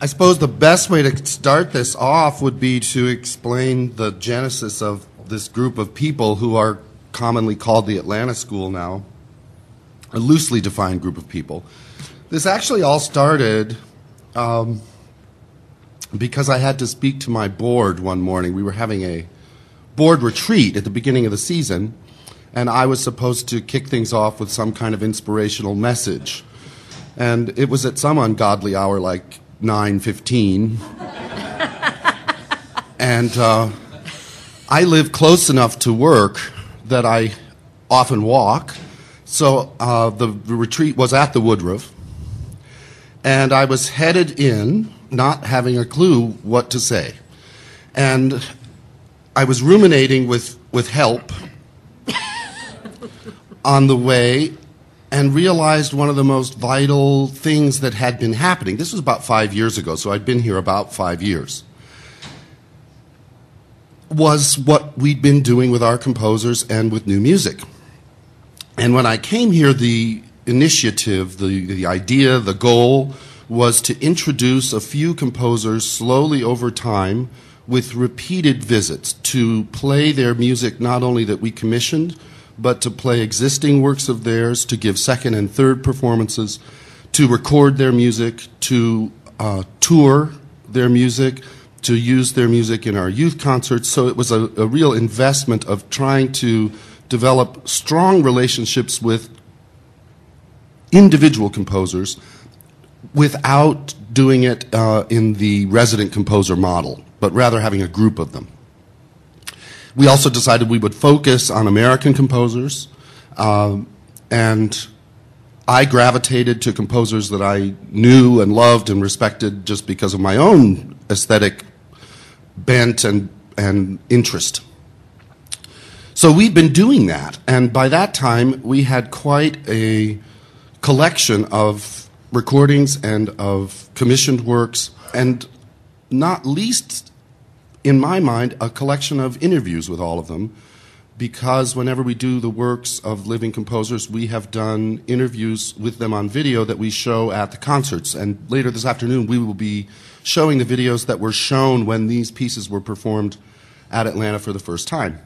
I suppose the best way to start this off would be to explain the genesis of this group of people who are commonly called the Atlanta School now, a loosely defined group of people. This actually all started because I had to speak to my board one morning. We were having a board retreat at the beginning of the season, and I was supposed to kick things off with some kind of inspirational message. And it was at some ungodly hour like 9:15. And I live close enough to work that I often walk. So the retreat was at the Woodruff. And I was headed in, not having a clue what to say. And I was ruminating with help on the way, and realized one of the most vital things that had been happening. This was about 5 years ago, so I'd been here about 5 years. Was what we'd been doing with our composers and with new music. And when I came here, the initiative, the idea, the goal was to introduce a few composers slowly over time with repeated visits to play their music, not only that we commissioned, but to play existing works of theirs, to give second and third performances, to record their music, to tour their music, to use their music in our youth concerts. So it was a real investment of trying to develop strong relationships with individual composers without doing it in the resident composer model, but rather having a group of them. We also decided we would focus on American composers, and I gravitated to composers that I knew and loved and respected just because of my own aesthetic bent and interest. So we'd been doing that, and by that time we had quite a collection of recordings and of commissioned works, and not least, in my mind, a collection of interviews with all of them, because whenever we do the works of living composers, we have done interviews with them on video that we show at the concerts. And later this afternoon, we will be showing the videos that were shown when these pieces were performed at Atlanta for the first time.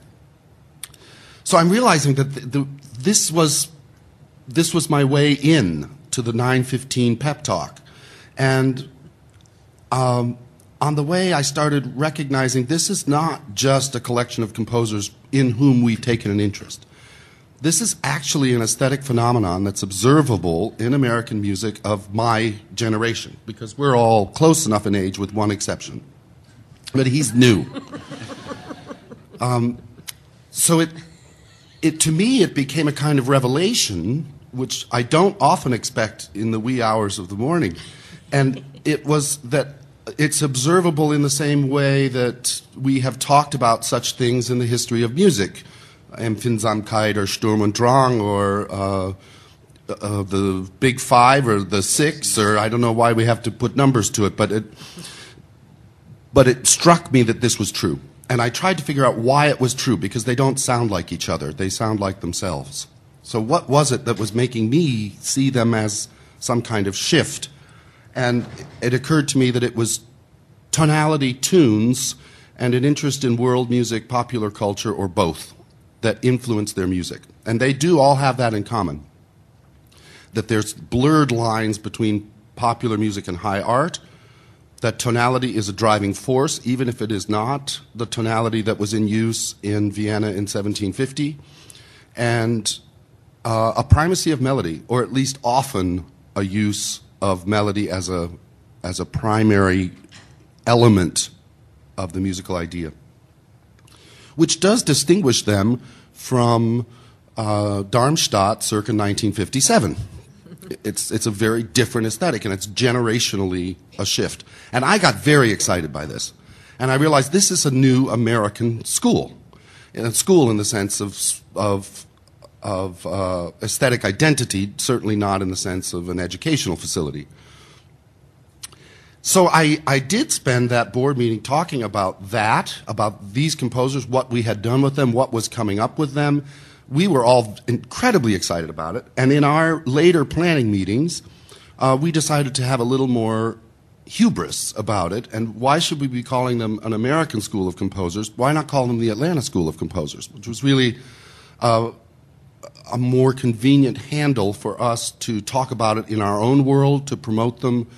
So I'm realizing that this was my way in to the 9:15 pep talk. And on the way, I started recognizing this is not just a collection of composers in whom we've taken an interest. This is actually an aesthetic phenomenon that's observable in American music of my generation, because we're all close enough in age with one exception. But he's new. So to me, it became a kind of revelation, which I don't often expect in the wee hours of the morning. And it was that it's observable in the same way that we have talked about such things in the history of music. Empfindsamkeit or Sturm und Drang or the Big Five or the Six, or I don't know why we have to put numbers to it, but it struck me that this was true. And I tried to figure out why it was true, because they don't sound like each other. They sound like themselves. So what was it that was making me see them as some kind of shift? And it occurred to me that it was tonality, tunes, and an interest in world music, popular culture, or both, that influenced their music. And they do all have that in common, that there's blurred lines between popular music and high art, that tonality is a driving force, even if it is not the tonality that was in use in Vienna in 1750, and a primacy of melody, or at least often a use of melody as a primary element of the musical idea, which does distinguish them from Darmstadt circa 1957. It's a very different aesthetic, and it's generationally a shift. And I got very excited by this, and I realized this is a new American school, and a school in the sense of aesthetic identity, certainly not in the sense of an educational facility. So I did spend that board meeting talking about that, about these composers, what we had done with them, what was coming up with them. We were all incredibly excited about it. And in our later planning meetings, we decided to have a little more hubris about it, and why should we be calling them an American school of composers? Why not call them the Atlanta School of Composers, which was really a more convenient handle for us to talk about it in our own world, to promote them,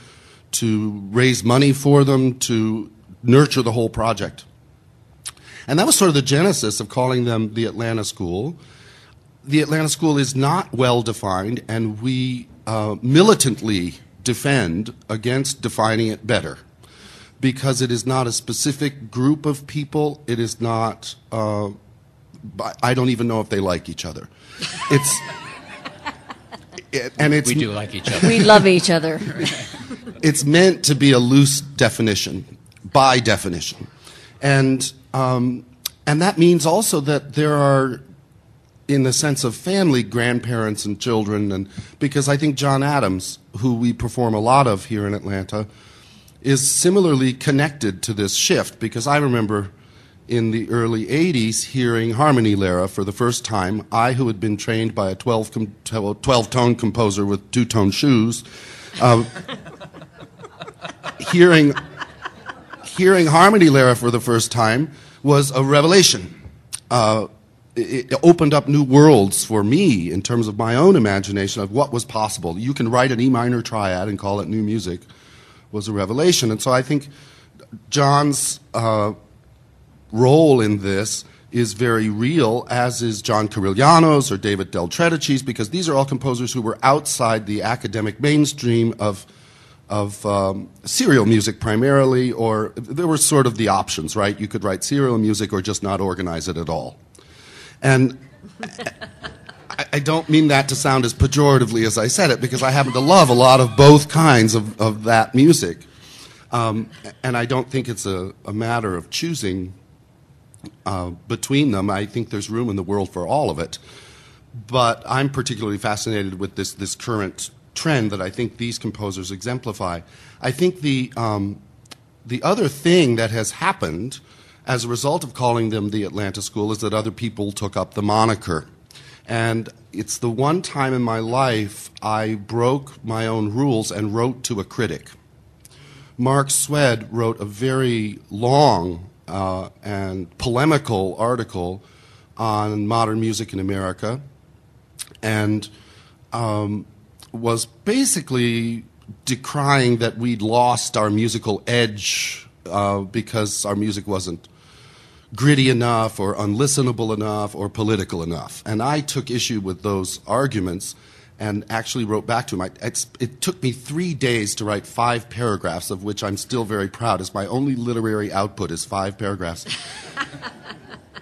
to raise money for them, to nurture the whole project. And that was sort of the genesis of calling them the Atlanta School. The Atlanta School is not well defined, and we militantly defend against defining it better, because it is not a specific group of people. It is not, I don't even know if they like each other. We do like each other. We love each other. It's meant to be a loose definition, by definition. And that means also that there are, in the sense of family, grandparents and children, and because I think John Adams, who we perform a lot of here in Atlanta, is similarly connected to this shift, because I remember in the early 80s hearing harmony lyra for the first time. I, who had been trained by a 12-tone composer with 2-tone shoes, hearing harmony lyra for the first time was a revelation. It opened up new worlds for me in terms of my own imagination of what was possible. You can write an E minor triad and call it new music was a revelation. And so I think John's role in this is very real, as is John Carigliano's or David Del Tredici's, because these are all composers who were outside the academic mainstream of serial music primarily, or there were sort of the options, right? You could write serial music or just not organize it at all. And I don't mean that to sound as pejoratively as I said it, because I happen to love a lot of both kinds of that music. And I don't think it's a matter of choosing between them. I think there's room in the world for all of it. But I'm particularly fascinated with this current trend that I think these composers exemplify. I think the other thing that has happened as a result of calling them the Atlanta School is that other people took up the moniker. And it's the one time in my life I broke my own rules and wrote to a critic. Mark Swed wrote a very long and polemical article on modern music in America, and was basically decrying that we'd lost our musical edge because our music wasn't gritty enough or unlistenable enough or political enough. And I took issue with those arguments and actually wrote back to him. It took me 3 days to write 5 paragraphs, of which I'm still very proud, as my only literary output is 5 paragraphs.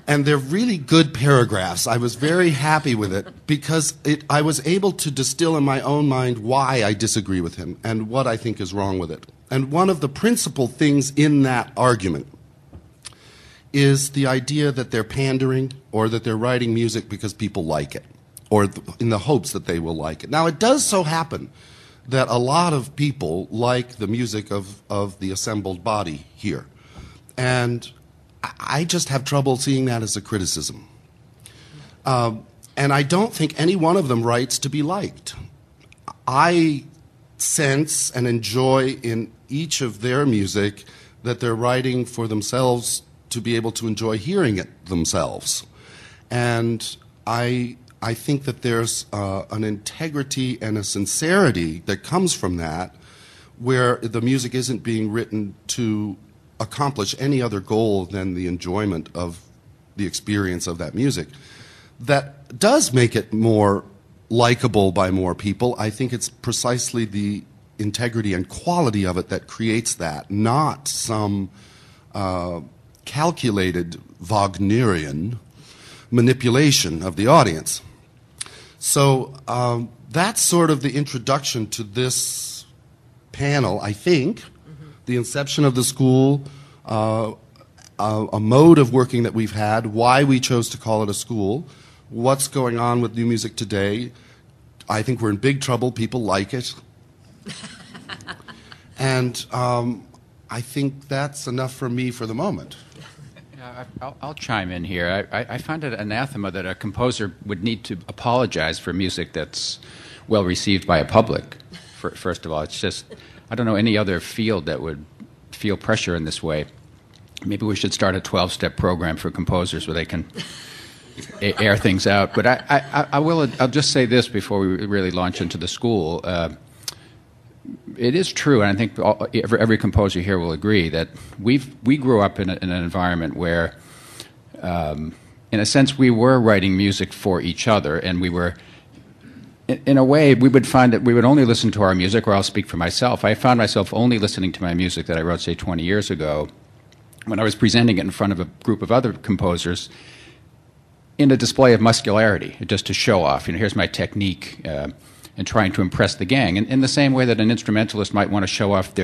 And they're really good paragraphs. I was very happy with it because I was able to distill in my own mind why I disagree with him and what I think is wrong with it. And one of the principal things in that argument is the idea that they're pandering, or that they're writing music because people like it, or in the hopes that they will like it. Now, it does so happen that a lot of people like the music of the assembled body here. And I just have trouble seeing that as a criticism. And I don't think any one of them writes to be liked. I sense and enjoy in each of their music that they're writing for themselves to be able to enjoy hearing it themselves. And I think that there's an integrity and a sincerity that comes from that, where the music isn't being written to accomplish any other goal than the enjoyment of the experience of that music. That does make it more likable by more people. I think it's precisely the integrity and quality of it that creates that, not some calculated Wagnerian manipulation of the audience. So that's sort of the introduction to this panel, I think. The inception of the school, a mode of working that we've had, why we chose to call it a school, what's going on with new music today. I think we're in big trouble. People like it. And I think that's enough for me for the moment. I'll chime in here. I find it anathema that a composer would need to apologize for music that's well received by a public. First of all, it's just, I don't know any other field that would feel pressure in this way. Maybe we should start a 12-step program for composers where they can air things out. But I'll just say this before we really launch into the school. It is true, and I think every composer here will agree, that we grew up in an environment where, in a sense, we were writing music for each other, and we were, in a way, we would find that we would only listen to our music, or I'll speak for myself. I found myself only listening to my music that I wrote, say, 20 years ago, when I was presenting it in front of a group of other composers in a display of muscularity, just to show off, here's my technique, and trying to impress the gang. In the same way that an instrumentalist might want to show off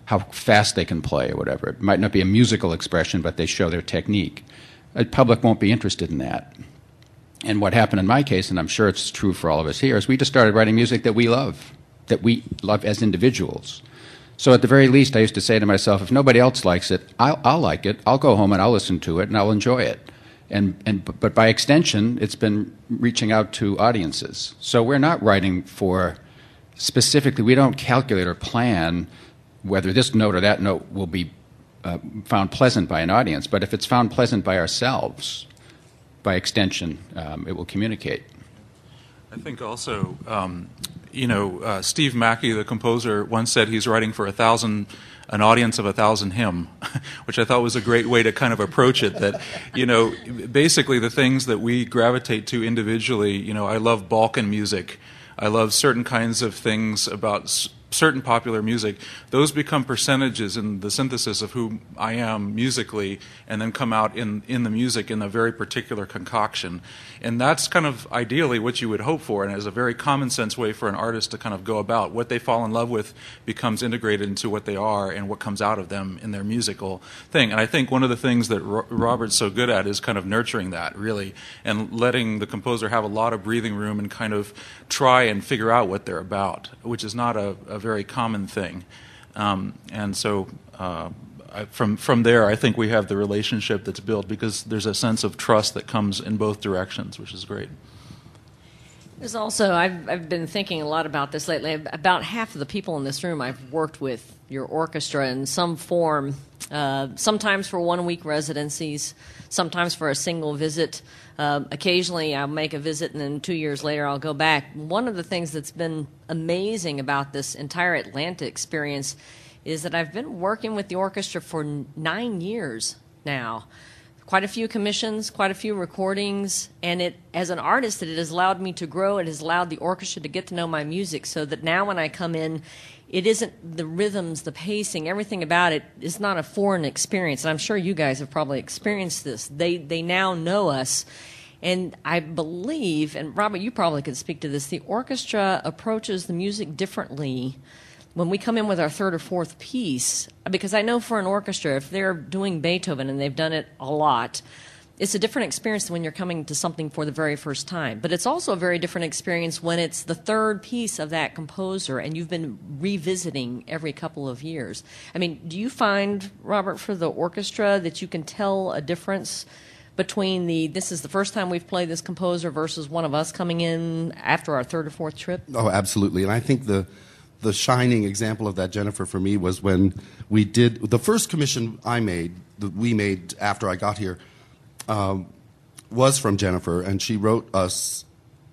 how fast they can play or whatever. It might not be a musical expression, but they show their technique. The public won't be interested in that. And what happened in my case, and I'm sure it's true for all of us here, is we just started writing music that we love as individuals. So at the very least, I used to say to myself, if nobody else likes it, I'll like it. I'll go home and I'll listen to it and I'll enjoy it. But by extension, it's been reaching out to audiences. So we're not writing for specifically, we don't calculate or plan whether this note or that note will be found pleasant by an audience. But if it's found pleasant by ourselves, by extension, it will communicate. I think also, Steve Mackey, the composer, once said he's writing for an audience of 1,000 him, which I thought was a great way to kind of approach it. That, basically the things that we gravitate to individually, I love Balkan music. I love certain kinds of things about certain popular music. Those become percentages in the synthesis of who I am musically, and then come out in the music in a very particular concoction. And that's kind of ideally what you would hope for, and as a very common sense way for an artist to kind of go about. What they fall in love with becomes integrated into what they are and what comes out of them in their musical thing. And I think one of the things that Robert's so good at is kind of nurturing that, really, and letting the composer have a lot of breathing room and kind of try and figure out what they're about, which is not a very common thing. And so from there, I think we have the relationship that's built, because there's a sense of trust that comes in both directions, which is great. There's also, I've been thinking a lot about this lately. About half of the people in this room I've worked with your orchestra in some form, sometimes for 1-week residencies, sometimes for a single visit. Occasionally I'll make a visit and then 2 years later I'll go back. One of the things that's been amazing about this entire Atlanta experience is that I've been working with the orchestra for 9 years now. Quite a few commissions, quite a few recordings, and as an artist, it has allowed me to grow. It has allowed the orchestra to get to know my music, so that now when I come in, it isn't the rhythms, the pacing, everything about it is not a foreign experience. And I'm sure you guys have probably experienced this. They now know us. And I believe, and Robert, you probably could speak to this, the orchestra approaches the music differently when we come in with our third or fourth piece. Because I know for an orchestra, if they're doing Beethoven, and they've done it a lot, it's a different experience than when you're coming to something for the very first time. But it's also a very different experience when it's the third piece of that composer and you've been revisiting every couple of years. I mean, do you find, Robert, for the orchestra that you can tell a difference between this is the first time we've played this composer versus one of us coming in after our third or fourth trip? Oh, absolutely. And I think the shining example of that, Jennifer, for me was when we did the first commission we made after I got here, was from Jennifer, and she wrote us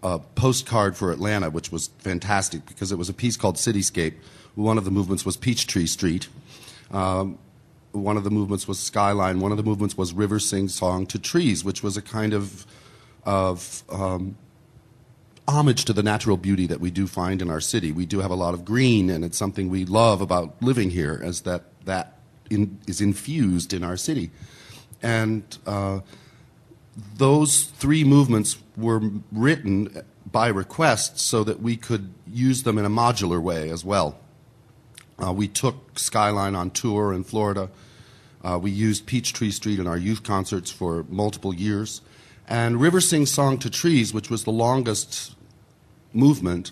a postcard for Atlanta, which was fantastic because it was a piece called Cityscape. One of the movements was Peachtree Street. One of the movements was Skyline. One of the movements was River Sing Song to Trees, which was a kind of homage to the natural beauty that we do find in our city. We do have a lot of green, and it's something we love about living here, as that is infused in our city. And those three movements were written by request so that we could use them in a modular way as well. We took Skyline on tour in Florida. We used Peachtree Street in our youth concerts for multiple years. And River Sing Song to Trees, which was the longest movement,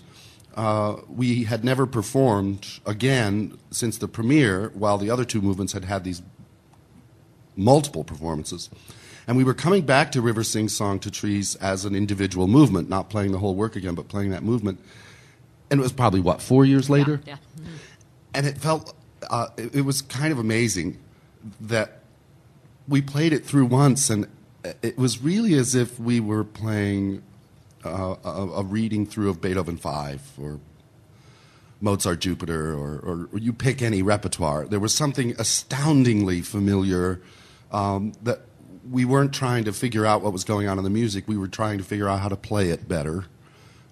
we had never performed again since the premiere, while the other two movements had these multiple performances. And we were coming back to River Sing Song to Trees as an individual movement, not playing the whole work again, but playing that movement. And it was probably, 4 years later? Yeah. And it felt, it was kind of amazing that we played it through once, and it was really as if we were playing a reading through of Beethoven 5 or Mozart Jupiter, or you pick any repertoire. There was something astoundingly familiar that we weren't trying to figure out what was going on in the music. We were trying to figure out how to play it better,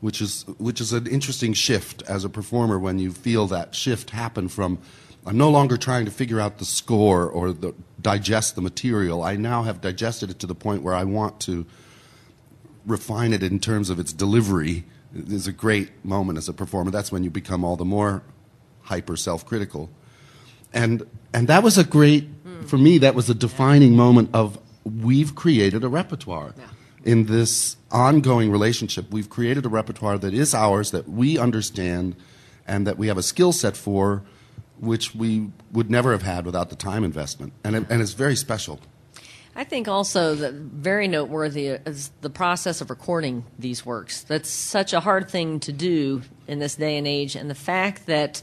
which is an interesting shift as a performer when you feel that shift happen from, I'm no longer trying to figure out the score or digest the material. I now have digested it to the point where I want to refine it in terms of its delivery. It is a great moment as a performer. That's when you become all the more hyper self-critical. And that was a great, for me, that was a defining moment of, we've created a repertoire. Yeah. In this ongoing relationship, we've created a repertoire that is ours, that we understand, and that we have a skill set for, which we would never have had without the time investment. And it's very special. I think also that very noteworthy is the process of recording these works. That's such a hard thing to do in this day and age, and the fact that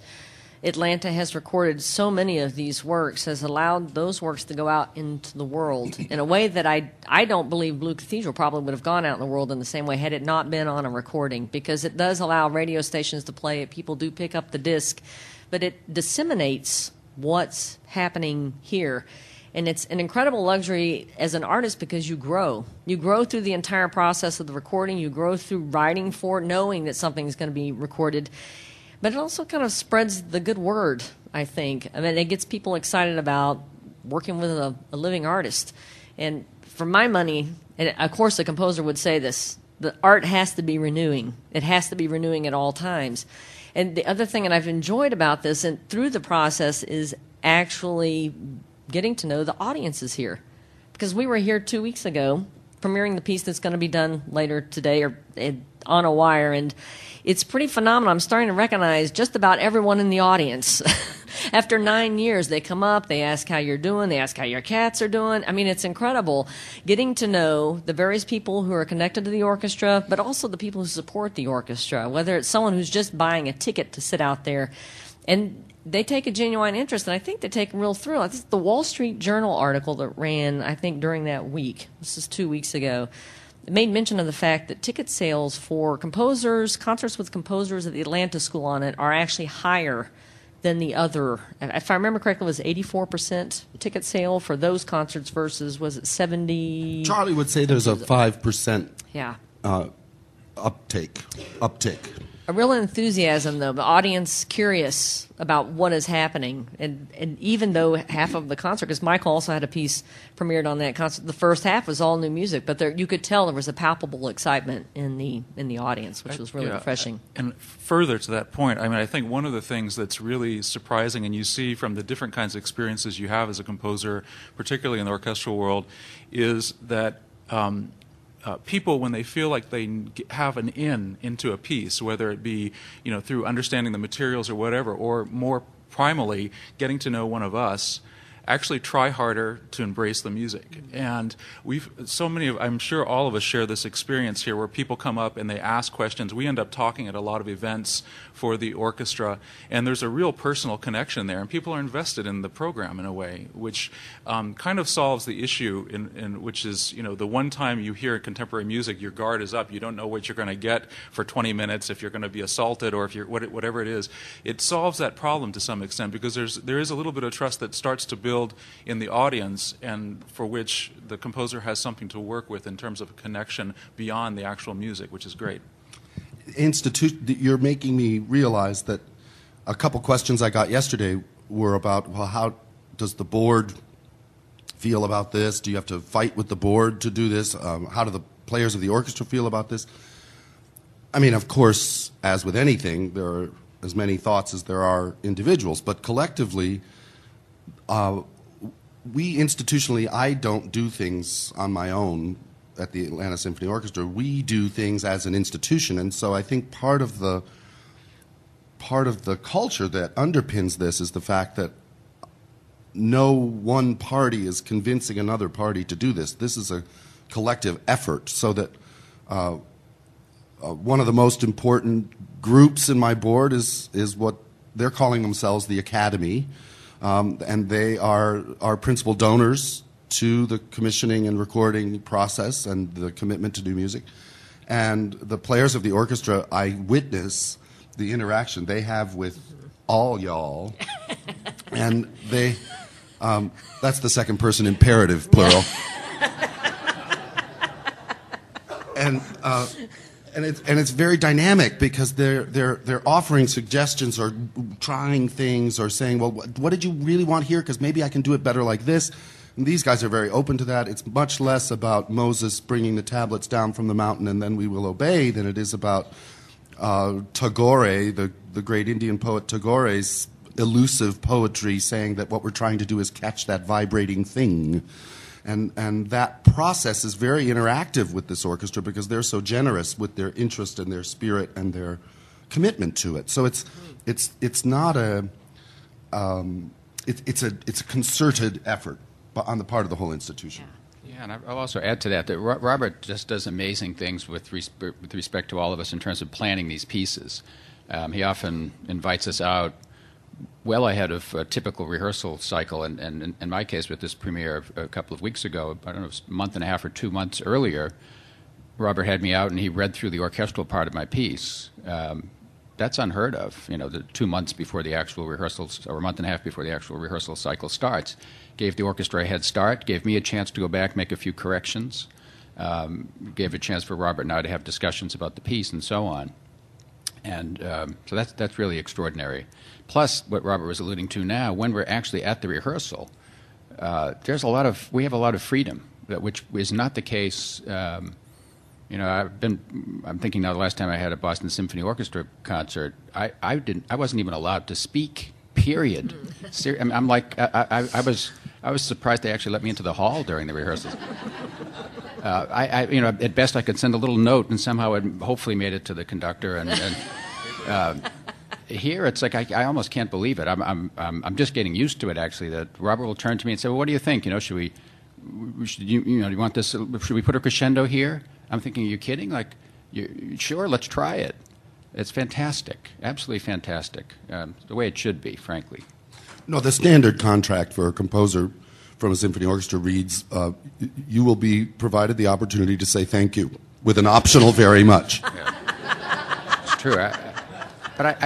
Atlanta has recorded so many of these works has allowed those works to go out into the world in a way that I don't believe Blue Cathedral probably would have gone out in the world in the same way had it not been on a recording, because it does allow radio stations to play it. People do pick up the disc, but it disseminates what's happening here. And it's an incredible luxury as an artist because you grow. You grow through the entire process of the recording. You grow through writing for it, knowing that something is going to be recorded. But it also kind of spreads the good word, I think. I mean, it gets people excited about working with a living artist. And for my money, and of course the composer would say this, the art has to be renewing. It has to be renewing at all times. And the other thing that I've enjoyed about this and through the process is actually getting to know the audiences here. Because we were here 2 weeks ago premiering the piece that's going to be done later today or on a wire, and it's pretty phenomenal. I'm starting to recognize just about everyone in the audience. After 9 years, they come up, they ask how you're doing, they ask how your cats are doing. I mean, it's incredible getting to know the various people who are connected to the orchestra, but also the people who support the orchestra, whether it's someone who's just buying a ticket to sit out there. And they take a genuine interest, and I think they take a real thrill. This is the Wall Street Journal article that ran, I think, during that week. This is 2 weeks ago. It made mention of the fact that ticket sales for composers, concerts with composers at the Atlanta School on it, are actually higher than the other. If I remember correctly, it was 84% ticket sale for those concerts versus, was it 70? Charlie would say there's a 5% yeah. uptick. A real enthusiasm, though, the audience curious about what is happening. And even though half of the concert, because Michael also had a piece premiered on that concert, the first half was all new music, but you could tell there was a palpable excitement in the audience, which was really refreshing. And further to that point, I mean, I think one of the things that's really surprising, and you see from the different kinds of experiences you have as a composer, particularly in the orchestral world, is that people, when they feel like they have an into a piece, whether it be through understanding the materials or whatever, or more primally getting to know one of us, actually try harder to embrace the music. And I'm sure all of us share this experience here where people come up and they ask questions. We end up talking at a lot of events for the orchestra, and there's a real personal connection there, and people are invested in the program in a way, which kind of solves the issue, in which is, the one time you hear contemporary music, your guard is up. You don't know what you're going to get for 20 minutes, if you're going to be assaulted or if you're whatever it is. It solves that problem to some extent because there is a little bit of trust that starts to build in the audience, and for which the composer has something to work with in terms of a connection beyond the actual music, which is great. You're making me realize that a couple questions I got yesterday were about, well, how does the board feel about this? Do you have to fight with the board to do this? How do the players of the orchestra feel about this? I mean, of course, as with anything, there are as many thoughts as there are individuals, but collectively, we institutionally, I don't do things on my own at the Atlanta Symphony Orchestra. We do things as an institution, and so I think part of the culture that underpins this is the fact that no one party is convincing another party to do this. This is a collective effort, so that one of the most important groups in my board is what they're calling themselves the Academy, and they are our principal donors to the commissioning and recording process and the commitment to do music. And the players of the orchestra, I witness the interaction they have with all y'all, and they, that's the second person imperative, plural. And it's very dynamic because they're offering suggestions or trying things or saying, well, what did you really want here? Because maybe I can do it better like this. And these guys are very open to that. It's much less about Moses bringing the tablets down from the mountain and then we will obey than it is about Tagore, the great Indian poet Tagore's elusive poetry saying that what we're trying to do is catch that vibrating thing. And that process is very interactive with this orchestra because they're so generous with their interest and their spirit and their commitment to it. So it's not it's a concerted effort on the part of the whole institution. Yeah, and I'll also add to that Robert just does amazing things with respect to all of us in terms of planning these pieces. He often invites us out well ahead of a typical rehearsal cycle, and in my case with this premiere a couple of weeks ago, I don't know, it was a month and a half or 2 months earlier, Robert had me out and he read through the orchestral part of my piece. That's unheard of, the 2 months before the actual rehearsals, or a month and a half before the actual rehearsal cycle starts. Gave the orchestra a head start, gave me a chance to go back, make a few corrections, gave a chance for Robert and I to have discussions about the piece and so on. And so that's really extraordinary. Plus, what Robert was alluding to now, when we're actually at the rehearsal, we have a lot of freedom, which is not the case. I'm thinking now the last time I had a Boston Symphony Orchestra concert, I wasn't even allowed to speak. Period. I'm like I was surprised they actually let me into the hall during the rehearsals. At best I could send a little note and somehow it hopefully made it to the conductor. And here it's like I almost can't believe it. I'm just getting used to it actually. That Robert will turn to me and say, "Well, what do you think? Should we you want this? Should we put a crescendo here?" I'm thinking, "Are you kidding? Like, sure, let's try it." It's fantastic, absolutely fantastic. The way it should be, frankly. No, the standard contract for a composer from a symphony orchestra reads, you will be provided the opportunity to say thank you, with an optional very much. Yeah. It's true. But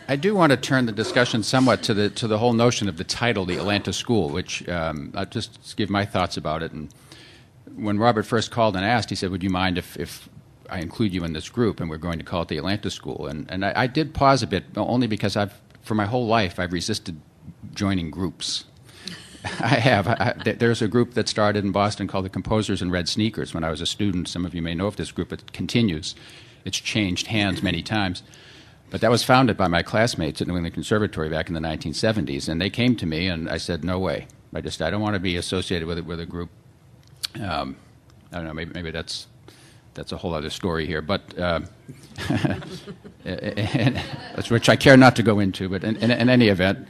I do want to turn the discussion somewhat to the whole notion of the title, the Atlanta School, which I'll just give my thoughts about it. And when Robert first called and asked, he said, "Would you mind if I include you in this group, and we're going to call it the Atlanta School?" And I did pause a bit, only because for my whole life, I've resisted joining groups. I have. There's a group that started in Boston called the Composers in Red Sneakers when I was a student. Some of you may know of this group. It continues. It's changed hands many times. But that was founded by my classmates at New England Conservatory back in the 1970s, and they came to me, and I said, "No way. I don't want to be associated with a group." I don't know. Maybe that's a whole other story here, but which I care not to go into. But in any event,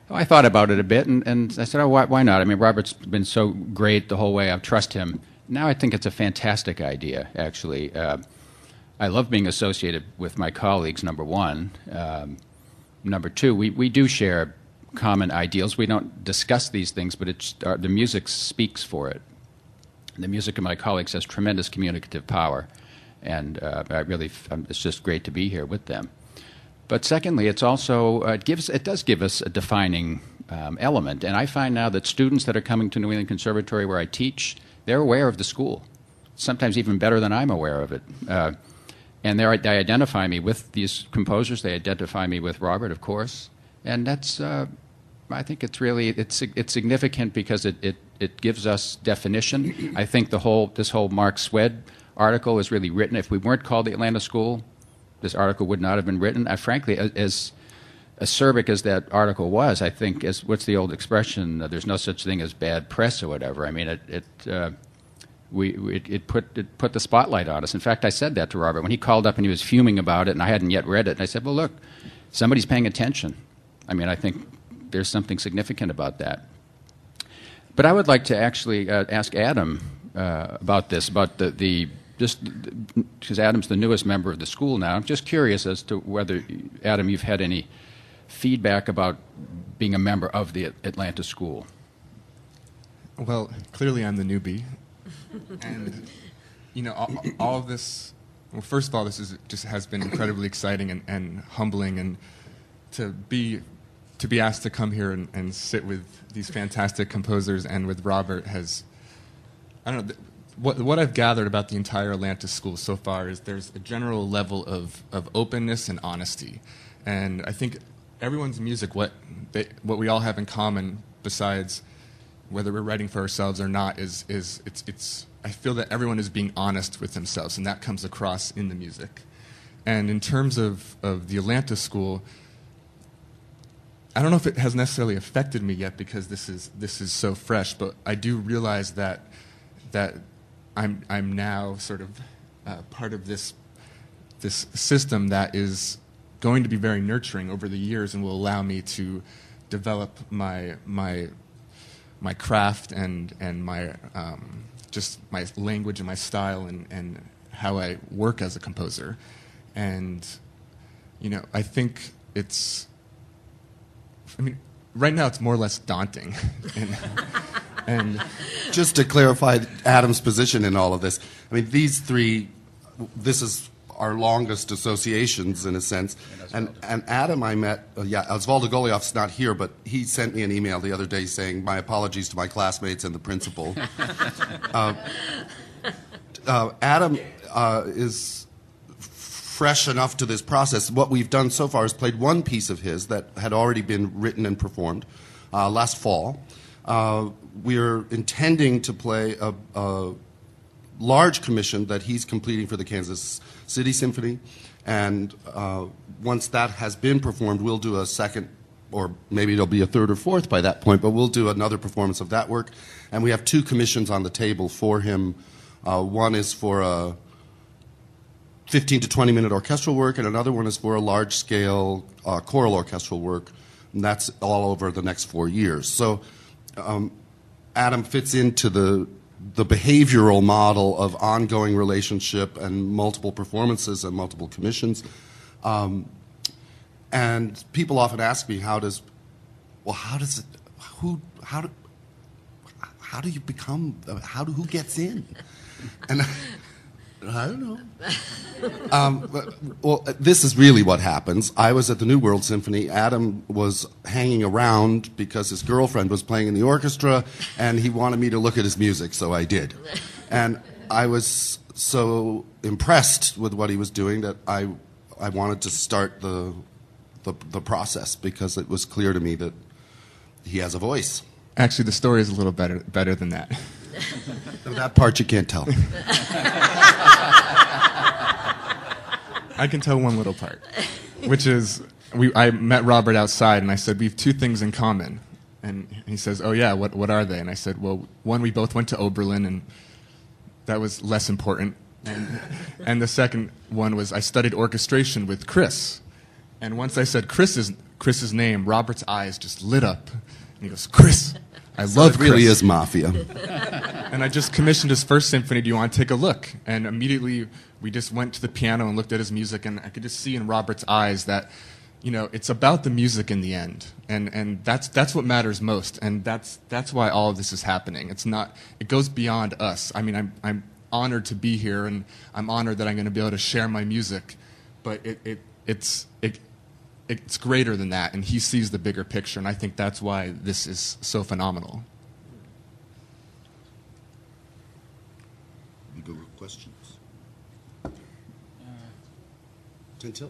I thought about it a bit, and I said, "Oh, why not? I mean, Robert's been so great the whole way. I trust him." Now I think it's a fantastic idea, actually. I love being associated with my colleagues, number one. Number two, we do share common ideals. We don't discuss these things, but the music speaks for it. The music of my colleagues has tremendous communicative power, and it's just great to be here with them. But secondly, it's also it does give us a defining element, and I find now that students that are coming to New England Conservatory where I teach, they're aware of the school, sometimes even better than I'm aware of it, and they identify me with these composers. They identify me with Robert, of course, and that's. I think it's significant because it gives us definition. I think this whole Mark Swed article is really written. If we weren't called the Atlanta School, this article would not have been written. Frankly, as acerbic as that article was, I think, what's the old expression? There's no such thing as bad press or whatever. I mean, it put the spotlight on us. In fact, I said that to Robert when he called up and he was fuming about it, and I hadn't yet read it. And I said, "Well, look, somebody's paying attention." I mean, I think there's something significant about that. But I would like to actually ask Adam about this, about because Adam's the newest member of the school now. I'm just curious as to whether, Adam, you've had any feedback about being a member of the Atlanta school? Well, clearly I'm the newbie, and all of this. Well, first of all, this has been incredibly exciting and humbling, and to be asked to come here and sit with these fantastic composers and with Robert has, I don't know, what I've gathered about the entire Atlanta school so far is there's a general level of openness and honesty, and I think everyone's music, what we all have in common, besides whether we're writing for ourselves or not, is I feel that everyone is being honest with themselves, and that comes across in the music. And in terms of the Atlanta school, I don't know if it has necessarily affected me yet because this is so fresh, but I do realize that I'm now sort of part of this system that is going to be very nurturing over the years and will allow me to develop my craft and my just my language and my style and how I work as a composer. And I think right now it's more or less daunting. and just to clarify Adam's position in all of this, these three, this is our longest associations in a sense. And Adam I met, Osvaldo Goliath's not here, but he sent me an email the other day saying, my apologies to my classmates and the principal. Adam is fresh enough to this process. What we've done so far is played one piece of his that had already been written and performed last fall. We're intending to play a large commission that he's completing for the Kansas City Symphony, and once that has been performed, we'll do a second, or maybe it'll be a third or fourth by that point, but we'll do another performance of that work. And we have two commissions on the table for him. One is for a 15 to 20-minute orchestral work, and another one is for a large-scale choral orchestral work, and that's all over the next 4 years. So Adam fits into the behavioral model of ongoing relationship and multiple performances and multiple commissions. And people often ask me, how do you become, who gets in? And I don't know. Well, this is really what happens. I was at the New World Symphony. Adam was hanging around because his girlfriend was playing in the orchestra, and he wanted me to look at his music, so I did. And I was so impressed with what he was doing that I wanted to start the process because it was clear to me that he has a voice. Actually, the story is a little better than that. That part you can't tell. I can tell one little part, which is I met Robert outside and I said, we have two things in common. And he says, oh yeah, what are they? And I said, well, one, we both went to Oberlin, and that was less important. And the second one was I studied orchestration with Chris. And once I said Chris's name, Robert's eyes just lit up. And he goes, Chris, I love Chris. It really is mafia. And I just commissioned his first symphony. Do you want to take a look? And immediately we just went to the piano and looked at his music, and I could just see in Robert's eyes that, it's about the music in the end, and that's what matters most, and that's why all of this is happening. It goes beyond us. I'm honored to be here, and I'm honored that I'm going to be able to share my music, but it's greater than that, and he sees the bigger picture, and I think that's why this is so phenomenal. You go with questions.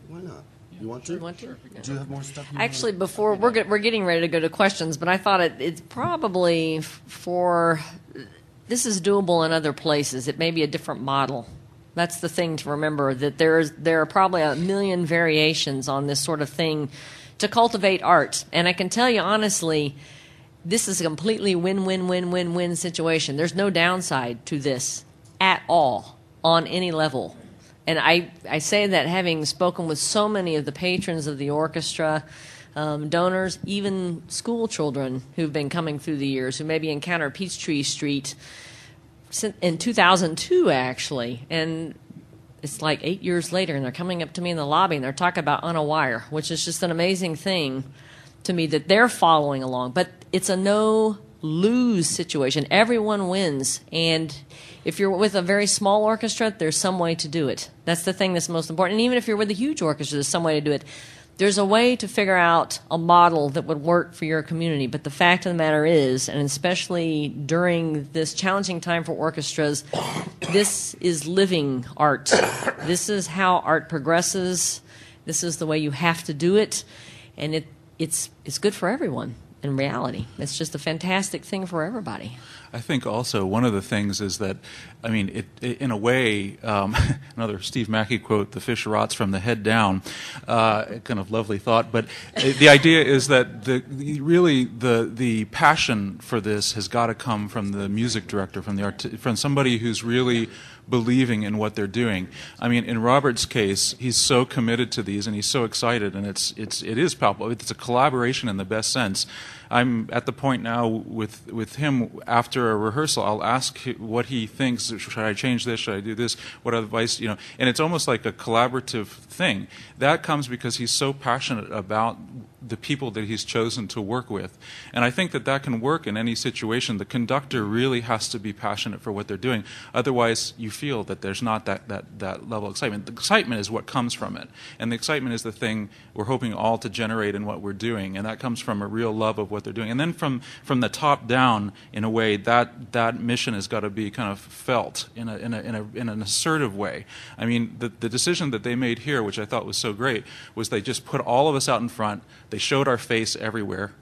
Why not? You want to? You want to? Do you have more stuff? Actually, before we're getting ready to go to questions, but I thought it's probably this is doable in other places. It may be a different model. That's the thing to remember, that there are probably a million variations on this sort of thing to cultivate art. And I can tell you honestly, this is a completely win-win-win-win-win situation. There's no downside to this at all on any level. And I say that having spoken with so many of the patrons of the orchestra, donors, even school children who've been coming through the years, who maybe encountered Peachtree Street in 2002, actually. And it's like 8 years later, and they're coming up to me in the lobby, and they're talking about On a Wire, which is just an amazing thing to me that they're following along. But it's a no-lose situation. Everyone wins. And if you're with a very small orchestra, there's some way to do it. That's the thing that's most important. And even if you're with a huge orchestra, there's some way to do it. There's a way to figure out a model that would work for your community. But the fact of the matter is, and especially during this challenging time for orchestras, this is living art. This is how art progresses. This is the way you have to do it. And it's good for everyone in reality. It's just a fantastic thing for everybody. I think also one of the things is that, I mean, in a way, another Steve Mackey quote, "The fish rots from the head down," kind of lovely thought. But the idea is that the passion for this has got to come from the music director, from somebody who's really believing in what they're doing. I mean, in Robert's case, he's so committed to these and he's so excited, and it is palpable. It's a collaboration in the best sense. I'm at the point now with him, after a rehearsal, I'll ask what he thinks. Should I change this? Should I do this? What advice, and it's almost like a collaborative thing. That comes because he's so passionate about the people that he's chosen to work with. And I think that can work in any situation. The conductor really has to be passionate for what they're doing. Otherwise, you feel that there's not that level of excitement. The excitement is what comes from it. And the excitement is the thing we're hoping all to generate in what we're doing. And that comes from a real love of what they're doing. And then from the top down, in a way, that mission has got to be kind of felt in an assertive way. I mean, the decision that they made here, which I thought was so great, was they just put all of us out in front. They showed our face everywhere,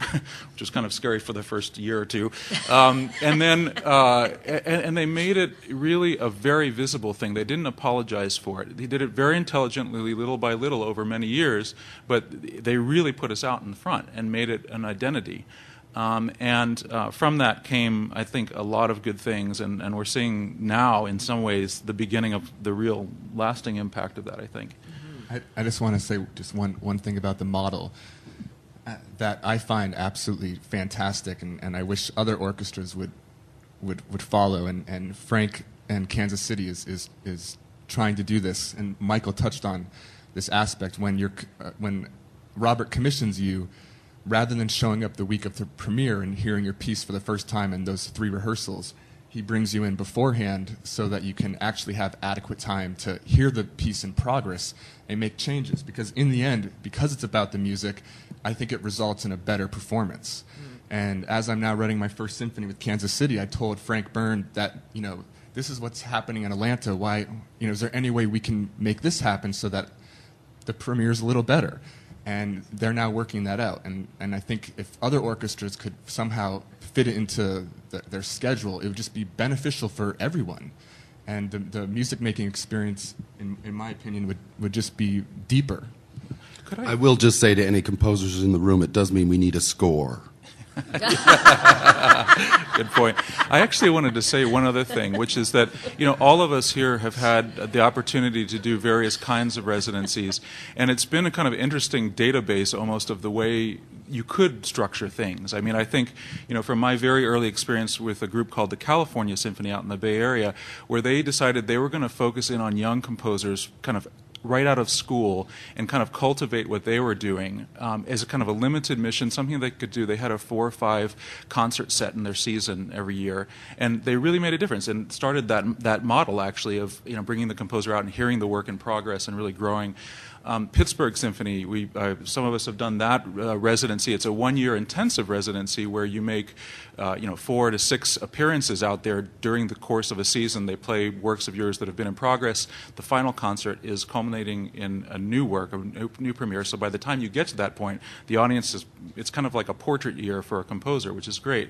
which was kind of scary for the first year or two. And then and they made it really a very visible thing. They didn't apologize for it. They did it very intelligently, little by little, over many years, but they really put us out in front and made it an identity. And from that came, I think, a lot of good things, and we're seeing now, in some ways, the beginning of the real lasting impact of that, I think. I just want to say just one thing about the model that I find absolutely fantastic, and I wish other orchestras would follow. And Frank and Kansas City is trying to do this. And Michael touched on this aspect when Robert commissions you. Rather than showing up the week of the premiere and hearing your piece for the first time in those 3 rehearsals, he brings you in beforehand so that you can actually have adequate time to hear the piece in progress and make changes. Because in the end, because it's about the music, I think it results in a better performance. And as I'm now writing my first symphony with Kansas City, I told Frank Byrne that, this is what's happening in Atlanta. Why, is there any way we can make this happen so that the premiere is a little better? And they're now working that out. And I think if other orchestras could somehow fit it into their schedule, it would just be beneficial for everyone. And the music-making experience, in my opinion, would just be deeper. I will just say to any composers in the room, it does mean we need a score. Good point. I actually wanted to say one other thing, which is that, all of us here have had the opportunity to do various kinds of residencies, and it's been a kind of interesting database almost of the way you could structure things. I mean, I think, from my very early experience with a group called the California Symphony out in the Bay Area, where they decided they were going to focus in on young composers kind of right out of school and kind of cultivate what they were doing as a kind of a limited mission, something they could do. They had a 4 or 5 concert set in their season every year, and they really made a difference and started that model actually of bringing the composer out and hearing the work in progress and really growing. Pittsburgh Symphony, some of us have done that residency. It's a 1-year intensive residency where you make 4 to 6 appearances out there during the course of a season. They play works of yours that have been in progress. The final concert is culminating in a new work, a new premiere. So by the time you get to that point, the audience it's kind of like a portrait year for a composer, which is great.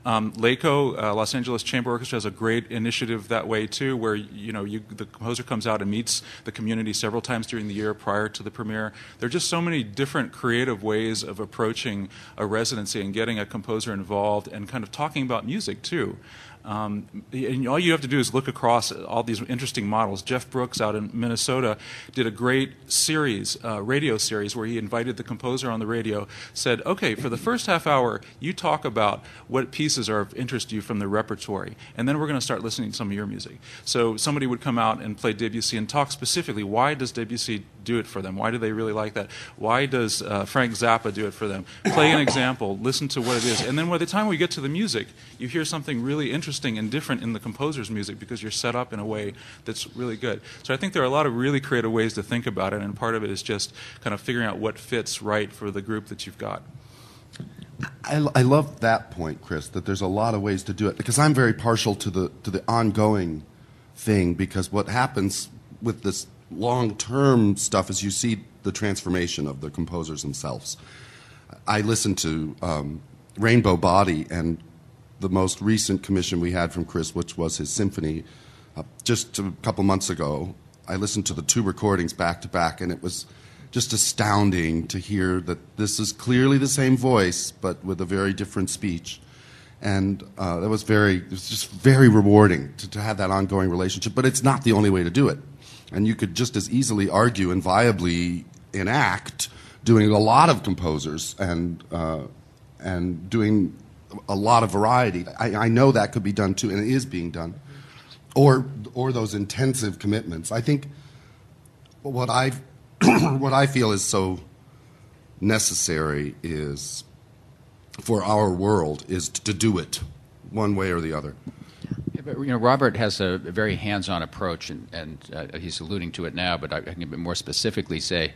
LACO, Los Angeles Chamber Orchestra, has a great initiative that way too, where the composer comes out and meets the community several times during the year prior to the premiere. There are just so many different creative ways of approaching a residency and getting a composer involved and kind of talking about music too. And all you have to do is look across all these interesting models. Jeff Brooks out in Minnesota did a great series, radio series, where he invited the composer on the radio, said, okay, for the first half hour, you talk about what pieces are of interest to you from the repertory, and then we're going to start listening to some of your music. So somebody would come out and play Debussy and talk specifically, why does Debussy do it for them? Why do they really like that? Why does Frank Zappa do it for them? Play an example, listen to what it is, and then by the time we get to the music, you hear something really interesting and different in the composer's music because you're set up in a way that's really good. So I think there are a lot of really creative ways to think about it, and part of it is just kind of figuring out what fits right for the group that you've got. I love that point, Chris, that there's a lot of ways to do it, because I'm very partial to the ongoing thing, because what happens with this long-term stuff is you see the transformation of the composers themselves. I listened to Rainbow Body, and the most recent commission we had from Chris, which was his Symphony, just a couple months ago. I listened to the 2 recordings back to back, and it was just astounding to hear that this is clearly the same voice, but with a very different speech. And it was just very rewarding to have that ongoing relationship. But it's not the only way to do it. And you could just as easily argue and viably enact doing a lot of composers and doing a lot of variety. I know that could be done too, and it is being done. Or those intensive commitments. I think what I feel is so necessary is for our world is to do it one way or the other. Yeah, but Robert has a very hands-on approach, and he's alluding to it now, but I can more specifically say,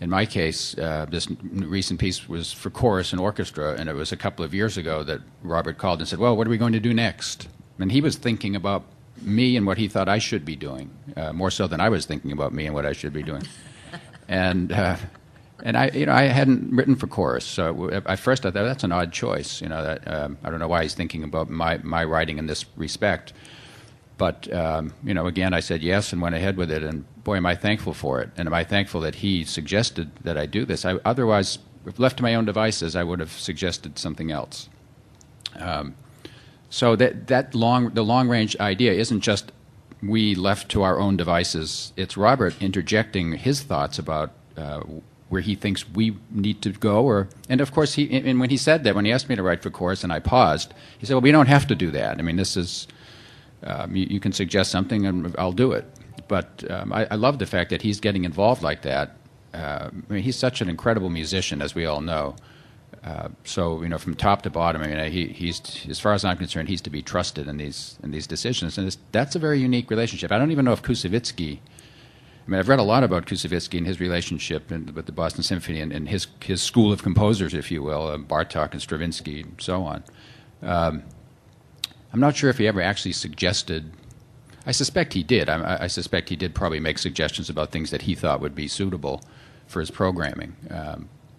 in my case, this recent piece was for chorus and orchestra, and it was a couple of years ago that Robert called and said, well, what are we going to do next? And he was thinking about me and what he thought I should be doing, more so than I was thinking about me and what I should be doing. And I hadn't written for chorus, so at first I thought that's an odd choice. That I don't know why he's thinking about my writing in this respect. But again, I said yes and went ahead with it, and boy, am I thankful for it. And am I thankful that he suggested that I do this? Otherwise, if left to my own devices, I would have suggested something else. So the long-range idea isn't just we left to our own devices. It's Robert interjecting his thoughts about where he thinks we need to go. And of course, when he said that, when he asked me to write for chorus, and I paused, he said, well, we don't have to do that. I mean, this is... you can suggest something and I'll do it. But I love the fact that he's getting involved like that. He's such an incredible musician, as we all know. So from top to bottom, he's, as far as I'm concerned, he's to be trusted in these decisions. And that's a very unique relationship. I don't even know if Kusevitsky... I've read a lot about Kusevitsky and his relationship with the Boston Symphony and his school of composers, if you will, Bartók and Stravinsky and so on. I'm not sure if he ever actually suggested. I suspect he did. I suspect he did probably make suggestions about things that he thought would be suitable for his programming.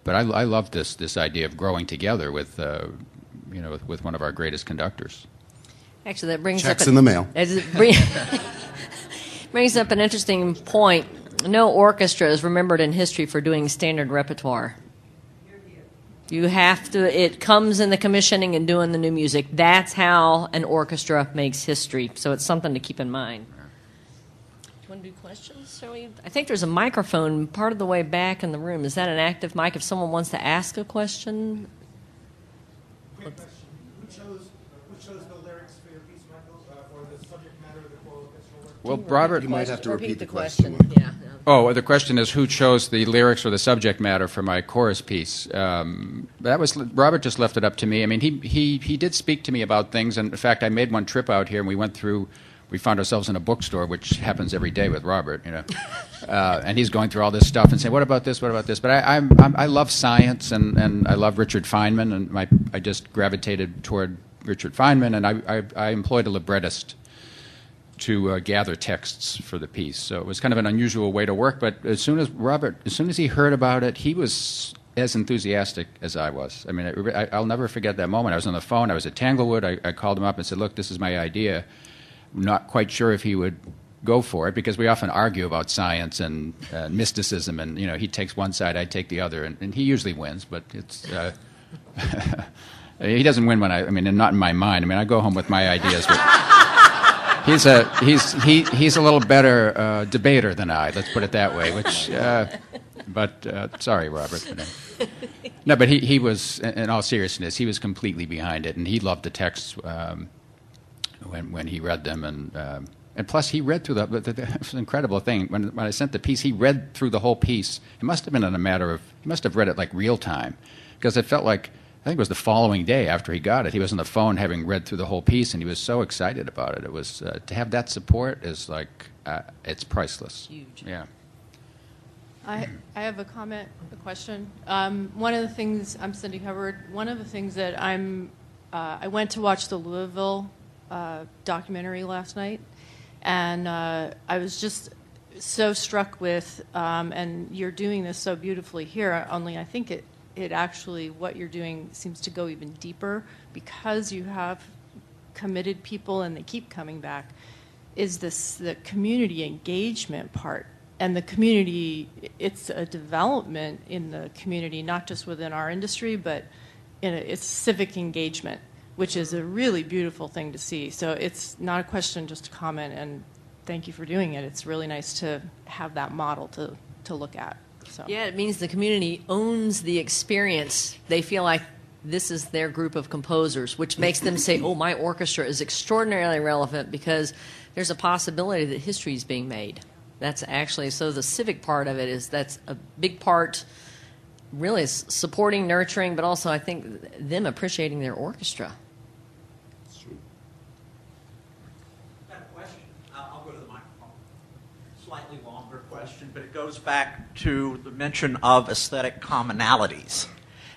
But I love this idea of growing together with one of our greatest conductors. Actually, that brings checks up in the mail. Brings up an interesting point. No orchestra is remembered in history for doing standard repertoire. You have to, it comes in the commissioning and doing the new music. That's how an orchestra makes history. So it's something to keep in mind. Do you want to do questions, shall we? I think there's a microphone part of the way back in the room. Is that an active mic if someone wants to ask a question? Who chose the lyrics for your piece, Michael, or the subject matter of the choral orchestral work? Well, Robert... You might have to repeat the question. Yeah. Oh, the question is who chose the lyrics or the subject matter for my chorus piece. That was Robert just left it up to me. I mean, he did speak to me about things, and in fact, I made one trip out here, and we found ourselves in a bookstore, which happens every day with Robert, and he's going through all this stuff and saying, "What about this? What about this?" But I love science, and I love Richard Feynman, and I just gravitated toward Richard Feynman, and I employed a librettist to gather texts for the piece. So it was kind of an unusual way to work, but as soon as he heard about it, he was as enthusiastic as I was. I mean, I'll never forget that moment. I was on the phone. I was at Tanglewood. I called him up and said, "Look, this is my idea." I'm not quite sure if he would go for it, because we often argue about science and mysticism, and he takes one side, I take the other, and he usually wins, but it's... He doesn't win when I mean, not in my mind. I mean, I go home with my ideas, but he's a little better debater than I. Let's put it that way. Sorry, Robert. No, but he was, in all seriousness, he was completely behind it, and he loved the texts when he read them, and plus he read through it was an incredible thing. When I sent the piece, he read through the whole piece. It must have been in a matter of, he must have read it like real time, because it felt like, I think it was the following day after he got it. He was on the phone having read through the whole piece, and he was so excited about it. It was, to have that support is like, it's priceless. Huge. Yeah. I have a comment, a question. One of the things, I'm Cindy Hubbard, one of the things that I went to watch the Louisville documentary last night, and I was just so struck with, and you're doing this so beautifully here, only I think it actually, what you're doing seems to go even deeper because you have committed people and they keep coming back, is the community engagement part. And the community, it's a development in the community, not just within our industry, but it's civic engagement, which is a really beautiful thing to see. So it's not a question, just a comment, and thank you for doing it. It's really nice to have that model to look at. So. Yeah, it means the community owns the experience. They feel like this is their group of composers, which makes them say, oh, my orchestra is extraordinarily relevant because there's a possibility that history is being made. That's actually, so the civic part of it is, that's a big part, really supporting, nurturing, but also I think them appreciating their orchestra. I've got a question. I'll go to the microphone. Slightly longer question, but it goes back to the mention of aesthetic commonalities.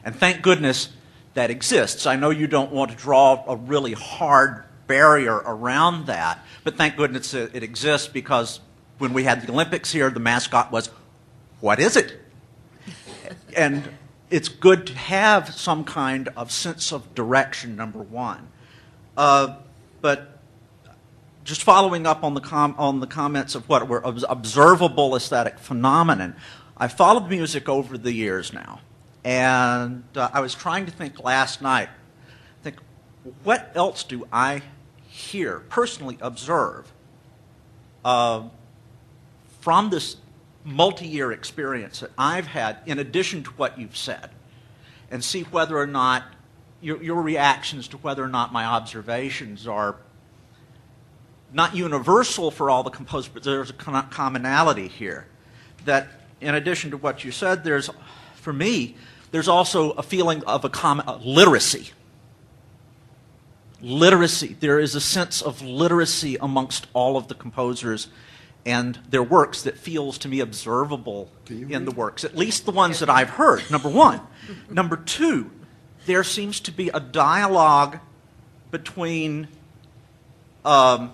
And thank goodness that exists. I know you don't want to draw a really hard barrier around that, but thank goodness it exists, because when we had the Olympics here, the mascot was, what is it? And it's good to have some kind of sense of direction, number one. But just following up on the comments of what were observable aesthetic phenomenon, I followed music over the years now, and I was trying to think last night, what else do I hear, personally observe, from this multi-year experience that I've had, in addition to what you've said, and see whether or not your reactions to whether or not my observations are not universal for all the composers, but there's a commonality here. That in addition to what you said, for me, there's also a feeling of literacy. Literacy. There is a sense of literacy amongst all of the composers and their works that feels to me observable in the works, at least the ones that I've heard, number one. Number two, there seems to be a dialogue between the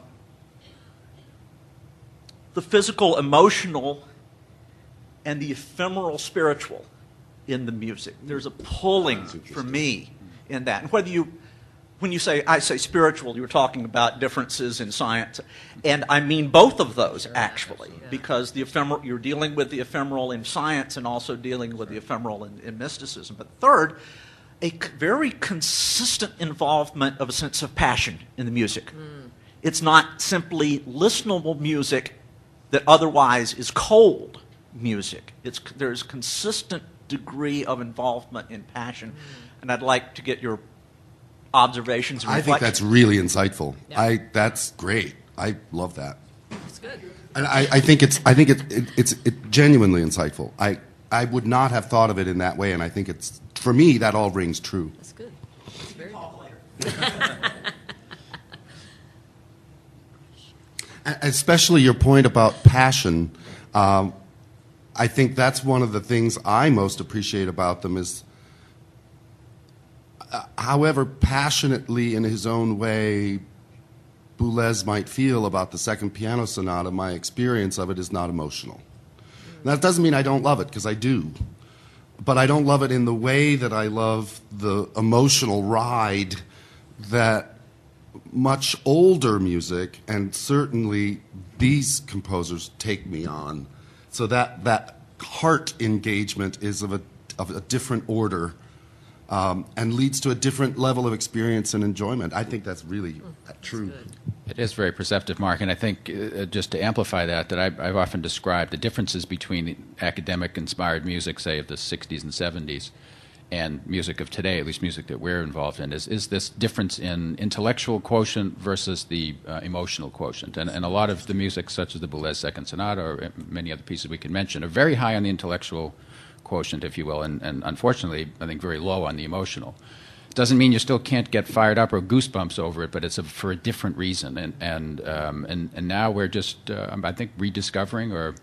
physical, emotional, and the ephemeral, spiritual in the music. There's a pulling for me in that. And when you say, I say spiritual, you're talking about differences in science. And I mean both of those, actually, because the ephemeral, you're dealing with the ephemeral in science and also dealing with the ephemeral in mysticism. But third, a very consistent involvement of a sense of passion in the music. It's not simply listenable music that otherwise is cold music. There's consistent degree of involvement in passion. And I'd like to get your observations and reflections. I think that's really insightful. Yeah. That's great. I love that. That's good. And I think it's genuinely insightful. I would not have thought of it in that way, and I think for me that all rings true. That's good. That's very good. Especially your point about passion. I think that's one of the things I most appreciate about them is, however passionately in his own way Boulez might feel about the second piano sonata, my experience of it is not emotional. That doesn't mean I don't love it, because I do. But I don't love it in the way that I love the emotional ride that much older music, and certainly these composers, take me on. So that heart engagement is of a different order. and leads to a different level of experience and enjoyment. I think that's really true. It is very perceptive, Mark, and I think just to amplify that I've often described the differences between the academic-inspired music, say, of the 60s and 70s, and music of today, at least music that we're involved in, is this difference in intellectual quotient versus the emotional quotient. And a lot of the music, such as the Boulez Second Sonata or many other pieces we can mention, are very high on the intellectual quotient, if you will, and unfortunately, I think very low on the emotional. It doesn't mean you still can't get fired up or goosebumps over it, but it's for a different reason. And now we're just, I think, rediscovering or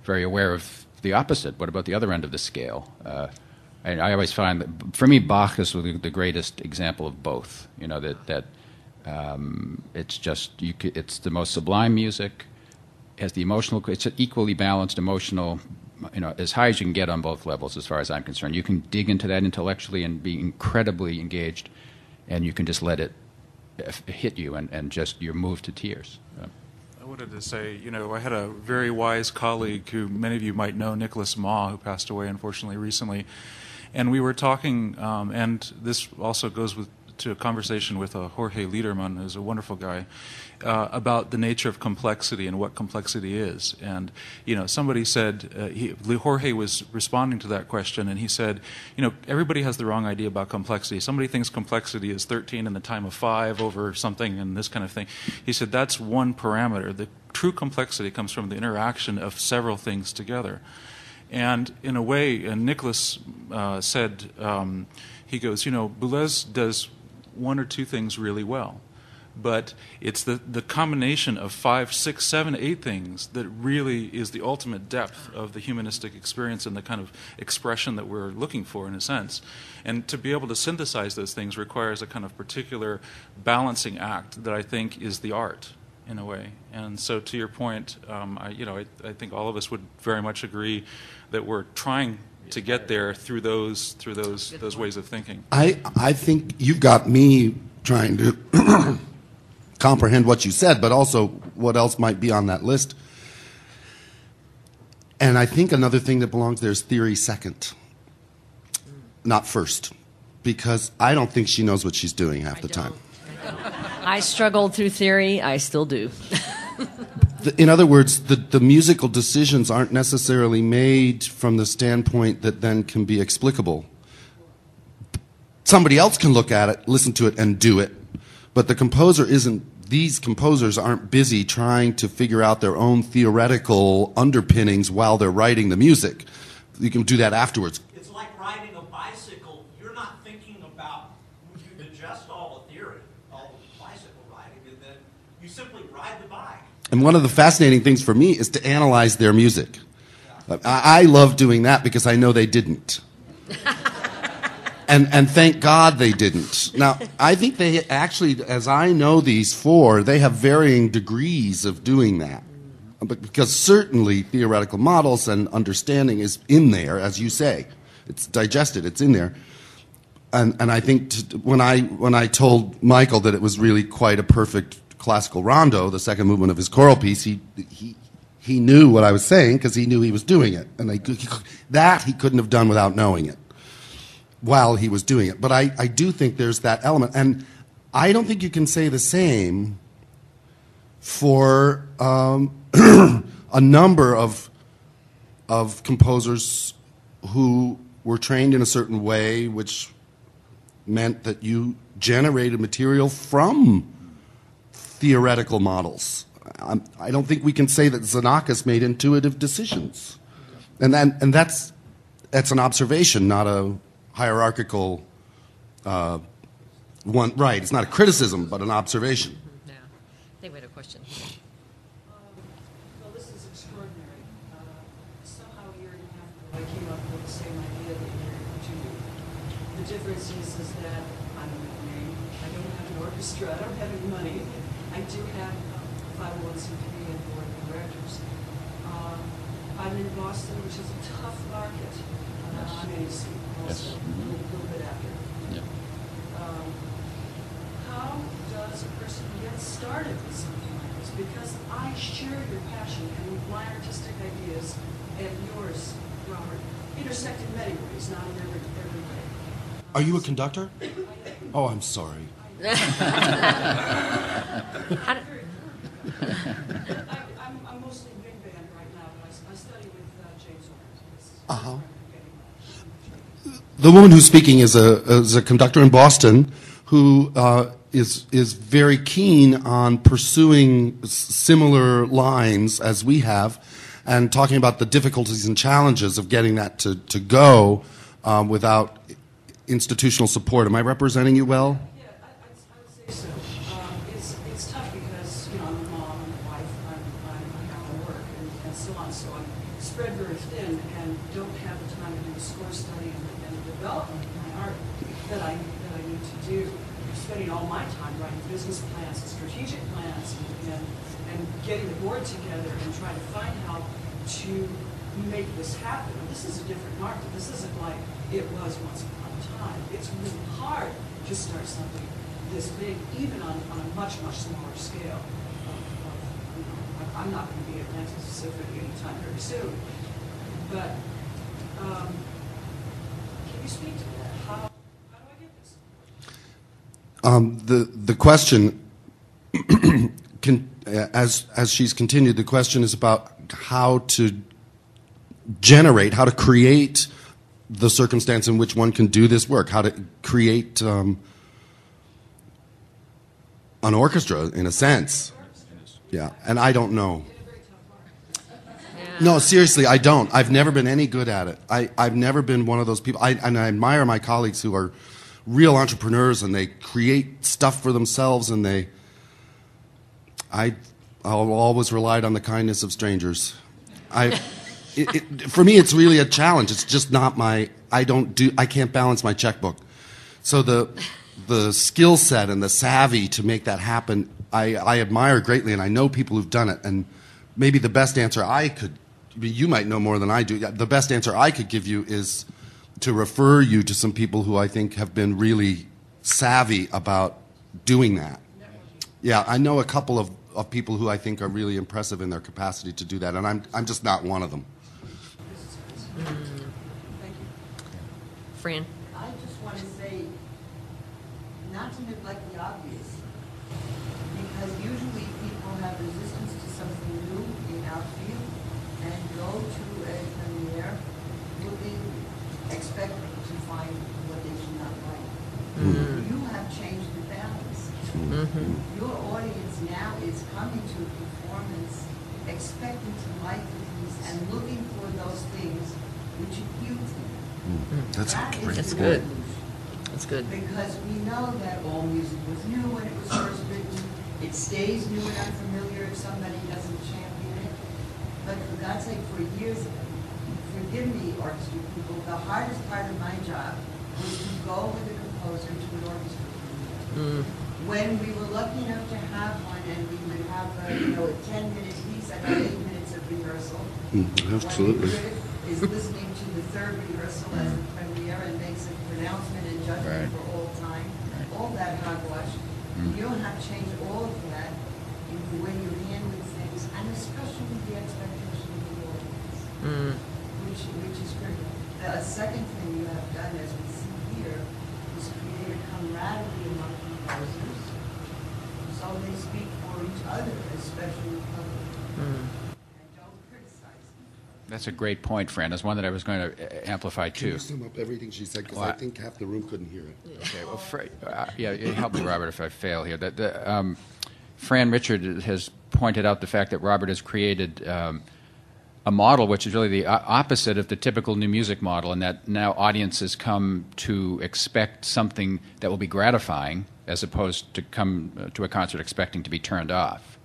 very aware of the opposite. What about the other end of the scale? I always find that, for me, Bach is the greatest example of both. You know, that it's just, it's the most sublime music, has the emotional, it's an equally balanced emotional, you know, as high as you can get on both levels, as far as I'm concerned. You can dig into that intellectually and be incredibly engaged, and you can just let it hit you, and just you're moved to tears. I wanted to say, you know, I had a very wise colleague who many of you might know, Nicholas Ma, who passed away, unfortunately, recently. And we were talking, and this also goes to a conversation with Jorge Liederman, who's a wonderful guy, about the nature of complexity and what complexity is. And, you know, somebody said, Jorge was responding to that question, and he said, you know, everybody has the wrong idea about complexity. Somebody thinks complexity is 13 in the time of 5 over something and this kind of thing. He said that's one parameter. The true complexity comes from the interaction of several things together. And in a way, Nicholas said, he goes, you know, Boulez does one or two things really well, but it's the combination of 5, 6, 7, 8 things that really is the ultimate depth of the humanistic experience and the kind of expression that we're looking for, in a sense. And to be able to synthesize those things requires a kind of particular balancing act that I think is the art, in a way. And so, to your point, I think all of us would very much agree that we're trying to get there through those ways of thinking. I think you've got me trying to comprehend what you said, but also what else might be on that list. And I think another thing that belongs there is theory second, not first, because I don't think she knows what she's doing half the time. I struggled through theory. I still do. In other words, the musical decisions aren't necessarily made from the standpoint that then can be explicable. Somebody else can look at it, listen to it, and do it. But the composer isn't, these composers aren't busy trying to figure out their own theoretical underpinnings while they're writing the music. You can do that afterwards. It's like riding a bicycle. You're not thinking about, you digest all the theory, all the bicycle riding, and then you simply ride the bike. And one of the fascinating things for me is to analyze their music. I love doing that because I know they didn't. And thank God they didn't. Now, I think they actually, as I know these four, they have varying degrees of doing that. But because certainly theoretical models and understanding is in there, as you say. It's digested, it's in there. And I think when I told Michael that it was really quite a perfect classical rondo, the second movement of his choral piece, he knew what I was saying because he knew he was doing it. And that he couldn't have done without knowing it while he was doing it. But I do think there's that element. And I don't think you can say the same for a number of composers who were trained in a certain way, which meant that you generated material from theoretical models. I don't think we can say that Xenakis made intuitive decisions. And that's an observation, not a hierarchical one. Right, it's not a criticism, but an observation. Yeah. I think we had a question. Well, this is extraordinary. Somehow a year and a half ago, I came up with the same idea that you're doing. The difference is that I don't have a name, I don't have an orchestra, I don't have any money. I do have 501c3 and board of directors. I'm in Boston, which is a tough market. I'm in AC also, a little bit after. Yeah. How does a person get started with something like this? Because I share your passion, and my artistic ideas and yours, Robert, intersect in many ways, not in every way. Are you a conductor? Oh, I'm sorry. I'm mostly big band right now, but I study with James Orr. Uh-huh. The woman who's speaking is a conductor in Boston who is very keen on pursuing similar lines as we have, and talking about the difficulties and challenges of getting that to go without institutional support. Am I representing you well? Yeah, I would say so. It's tough because, I'm a mom, I'm a wife, I have to work and so on. So I'm spread very thin and don't have the time to do the score study and the development of my art that I need to do. I'm spending all my time writing business plans and strategic plans and getting the board together and trying to find how to make this happen. This is a different market. This isn't like it was once upon a time. It's really hard to start something this big, even on a much, much smaller scale. I'm not going to be at Atlantic Symphony anytime very soon. But can you speak to that? How do I get this? The question, as she's continued, the question is about how to create the circumstance in which one can do this work, how to create an orchestra, in a sense. Yeah, and I don't know. No, seriously, I don't. I've never been any good at it. I've never been one of those people. And I admire my colleagues who are real entrepreneurs and they create stuff for themselves, and I've always relied on the kindness of strangers. For me, it's really a challenge. It's just not I can't balance my checkbook. So the skill set and the savvy to make that happen, I admire greatly, and I know people who've done it. And maybe the best answer you might know more than I do. The best answer I could give you is to refer you to some people who I think have been really savvy about doing that. Yeah, I know a couple of people who I think are really impressive in their capacity to do that, and I'm just not one of them. Thank you. Fran? I just want to say, not to neglect the obvious, because usually people have resistance to something new in our field and go to a premiere expecting to find what they should not like. Mm-hmm. You have changed the balance. Mm-hmm. Your audience now is coming to a performance expecting to like the piece and looking for those things which appeal to them. That's good. That's good. Because we know that all music was new when it was first written. It stays new and unfamiliar if somebody doesn't champion it. But for God's sake, for years, forgive me, orchestra people, the hardest part of my job was to go with a composer to an orchestra premiere. When we were lucky enough to have one, and we would have a 10-minute piece and 8 minutes of rehearsal. Absolutely. One is listening to the third rehearsal as a premiere and makes a pronouncement and judgment for all time. All that hogwash. You don't have to change all of that in the way you handle things, and especially the expectation of the audience, which is critical. The second thing you have done, as we see here, is create a camaraderie among composers, so they speak for each other, especially public, and don't criticize them. That's a great point, Fran. That's one that I was going to amplify too. Can you sum up everything she said? Because I think half the room couldn't hear it. Okay, well, help me, Robert, if I fail here. Fran Richard has pointed out the fact that Robert has created a model which is really the opposite of the typical new music model, and that now audiences come to expect something that will be gratifying as opposed to come to a concert expecting to be turned off.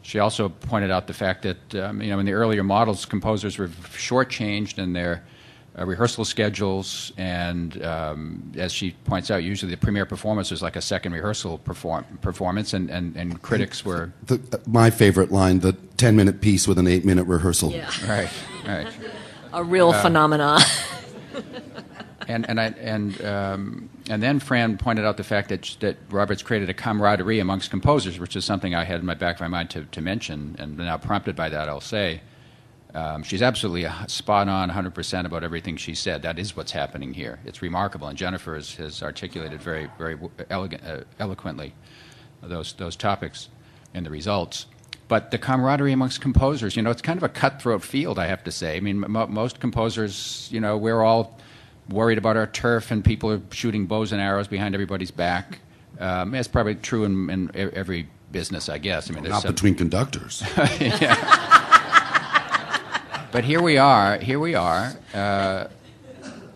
She also pointed out the fact that in the earlier models, composers were shortchanged in their rehearsal schedules, and as she points out, usually the premiere performance was like a second rehearsal performance, and critics were... My favorite line, the 10-minute piece with an 8-minute rehearsal. Yeah. Right. A real phenomena. And then Fran pointed out the fact that Robert's created a camaraderie amongst composers, which is something I had in my back of my mind to mention, and now prompted by that, I'll say. She's absolutely spot on, 100% about everything she said. That is what's happening here. It's remarkable, and Jennifer has articulated very, very eloquently those topics and the results. But the camaraderie amongst composers, it's kind of a cutthroat field, I have to say. I mean, most composers, we're all worried about our turf, and people are shooting bows and arrows behind everybody's back. It's probably true in every business, I guess. I mean, not between conductors. But here we are,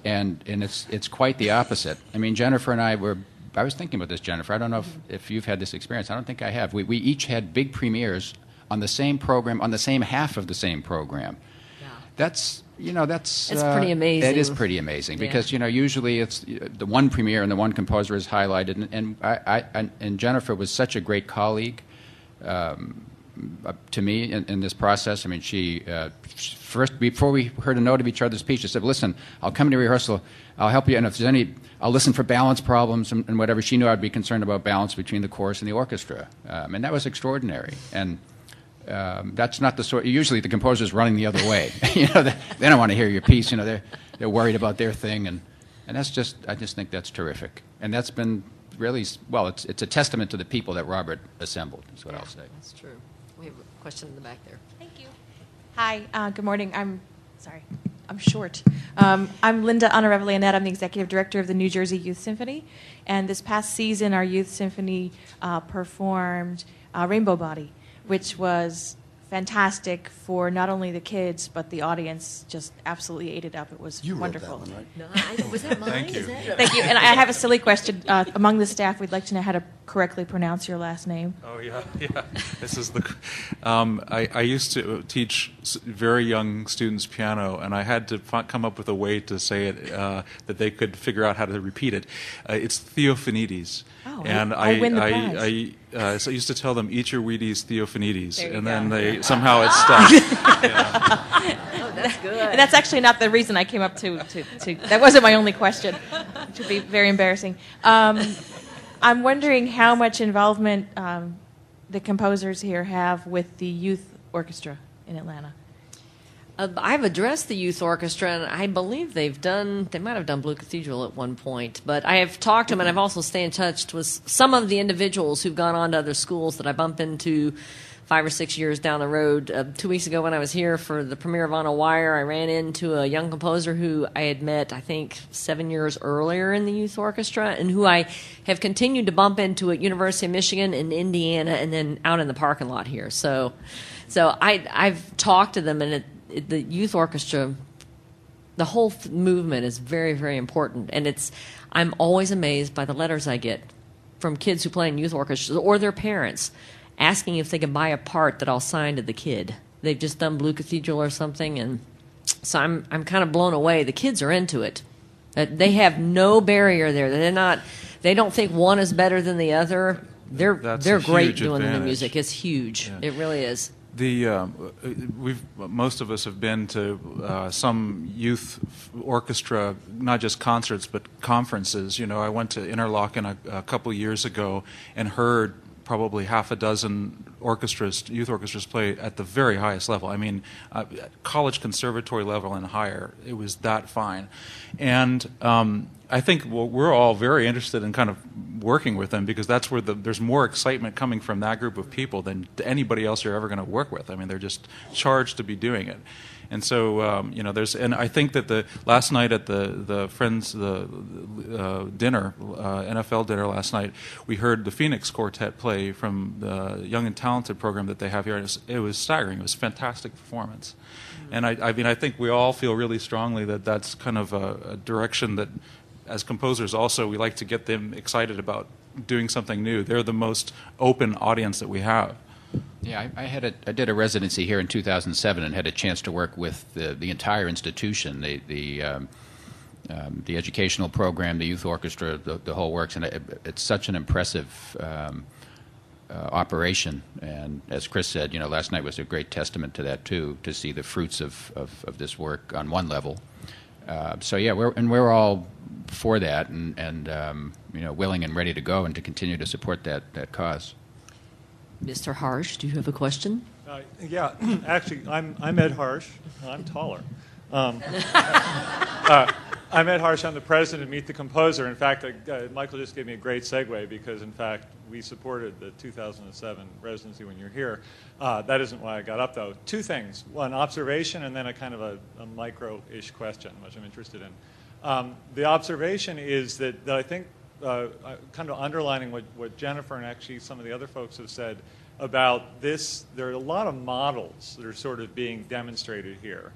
and it's quite the opposite. I mean, Jennifer and I was thinking about this, Jennifer. I don't know if you've had this experience. I don't think I have. We each had big premieres on the same program, on the same half of the same program. Yeah. That's pretty amazing. It is pretty amazing because usually it's the one premiere and the one composer is highlighted, and Jennifer was such a great colleague to me in this process. I mean, she first, before we heard a note of each other's piece, she said, "Listen, I'll come to rehearsal. I'll help you, and if there's any, I'll listen for balance problems and whatever." She knew I'd be concerned about balance between the chorus and the orchestra, and that was extraordinary. And that's not the sort. Usually, the composer's running the other way. They don't want to hear your piece. They're worried about their thing, and that's just. I just think that's terrific, and that's been really well. It's a testament to the people that Robert assembled. Is what I'll say. That's true. We have a question in the back there. Thank you. Hi. Good morning. I'm short. I'm Linda Honorevolianette. I'm the executive director of the New Jersey Youth Symphony, and this past season, our youth symphony performed Rainbow Body, which was fantastic for not only the kids, but the audience just absolutely ate it up. It was wonderful. Wrote that one, No, right? was that mine? Thank you. Thank you. And I have a silly question. Among the staff, we'd like to know how to correctly pronounce your last name. Oh yeah. This is the. I used to teach very young students piano, and I had to come up with a way to say it that they could figure out how to repeat it. It's Theophanides. Oh, and I win the prize. So I used to tell them, "Eat your Wheaties, Theophanides," There you and go. then they somehow it stuck. Oh, that's good. And that's actually not the reason I came up to that wasn't my only question, which would be very embarrassing. I'm wondering how much involvement the composers here have with the youth orchestra in Atlanta. I've addressed the youth orchestra, and I believe they might have done Blue Cathedral at one point, but I have talked to them, and I've also stayed in touch with some of the individuals who've gone on to other schools that I bump into 5 or 6 years down the road. 2 weeks ago when I was here for the premiere of On a Wire, I ran into a young composer who I had met, I think, 7 years earlier in the youth orchestra, and who I have continued to bump into at University of Michigan and Indiana, and then out in the parking lot here. So I've talked to them, and the youth orchestra, the whole movement is very, very important. And I'm always amazed by the letters I get from kids who play in youth orchestras or their parents asking if they can buy a part that I'll sign to the kid. They've just done Blue Cathedral or something, and so I'm kind of blown away. The kids are into it. They have no barrier there. They don't think one is better than the other. They're great doing the music. It's huge. Yeah. It really is. Most of us have been to some youth orchestra, not just concerts but conferences. I went to Interlochen a couple years ago and heard probably half a dozen youth orchestras play at the very highest level. I mean, college conservatory level and higher. It was that fine, and I think we're all very interested in kind of working with them because that's where there's more excitement coming from that group of people than anybody else you're ever going to work with. I mean, they're just charged to be doing it. And so, and I think that last night at the Friends dinner, NFL dinner last night, we heard the Phoenix Quartet play from the Young and Talented program that they have here. And it was staggering. It was a fantastic performance. And I think we all feel really strongly that that's kind of a direction that, as composers also, we like to get them excited about doing something new. They're the most open audience that we have. Yeah, I did a residency here in 2007 and had a chance to work with the entire institution, the educational program, the youth orchestra, the whole works, and it's such an impressive operation. And as Chris said, last night was a great testament to that too, to see the fruits of this work on one level. So yeah, we're all for that and willing and ready to go and to continue to support that cause. Mr. Harsh, do you have a question? Yeah, actually, I'm Ed Harsh. I'm taller. I'm Ed Harsh. I'm the president of Meet the Composer. In fact, Michael just gave me a great segue because, in fact, we supported the 2007 residency when you were here. That isn't why I got up, though. Two things. One, observation, and then a kind of a micro-ish question, which I'm interested in. The observation is that I think, kind of underlining what Jennifer and actually some of the other folks have said about this, there are a lot of models that are sort of being demonstrated here.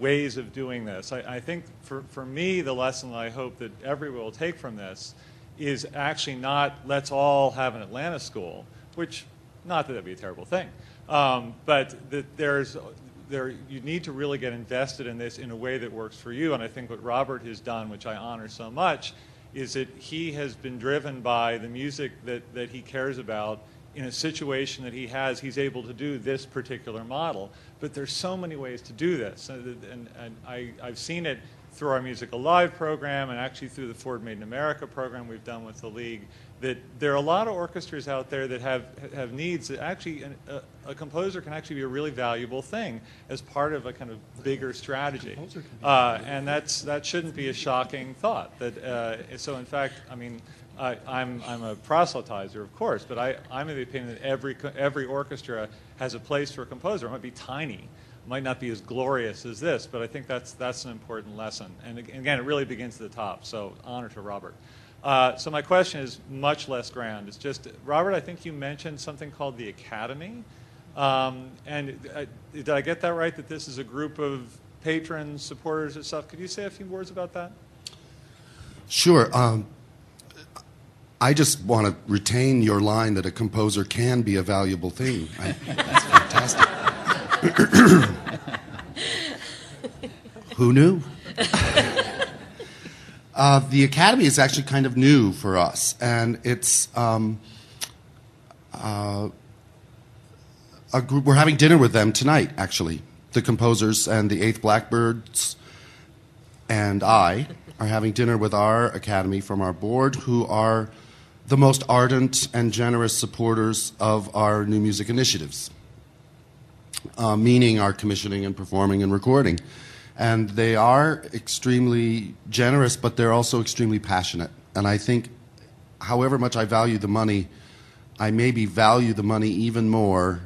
Ways of doing this. I think for me, the lesson that I hope that everyone will take from this is actually not let's all have an Atlanta school, which not that that'd be a terrible thing, but that you need to really get invested in this in a way that works for you. And I think what Robert has done, which I honor so much, is that he has been driven by the music that he cares about. In a situation that he's able to do this particular model. But there's so many ways to do this. And I've seen it through our Music Alive program and actually through the Ford Made in America program we've done with the League, that there are a lot of orchestras out there that have needs that actually a composer can actually be a really valuable thing as part of a kind of bigger strategy. And that shouldn't be a shocking thought. So in fact, I mean, I'm a proselytizer, of course, but I'm of the opinion that every orchestra has a place for a composer. It might be tiny, it might not be as glorious as this, but I think that's an important lesson. And again, it really begins at the top. So honor to Robert. So my question is much less grand. It's just, Robert, I think you mentioned something called the Academy, and did I get that right? That this is a group of patrons, supporters, and stuff. Could you say a few words about that? Sure. I just want to retain your line that a composer can be a valuable thing. That's fantastic. Who knew? The Academy is actually kind of new for us, and it's a group. We're having dinner with them tonight, actually. The composers and the Eighth Blackbirds and I are having dinner with our Academy from our board, who are the most ardent and generous supporters of our new music initiatives, meaning our commissioning and performing and recording. And they are extremely generous, but they're also extremely passionate. And I think, however much I value the money, I maybe value the money even more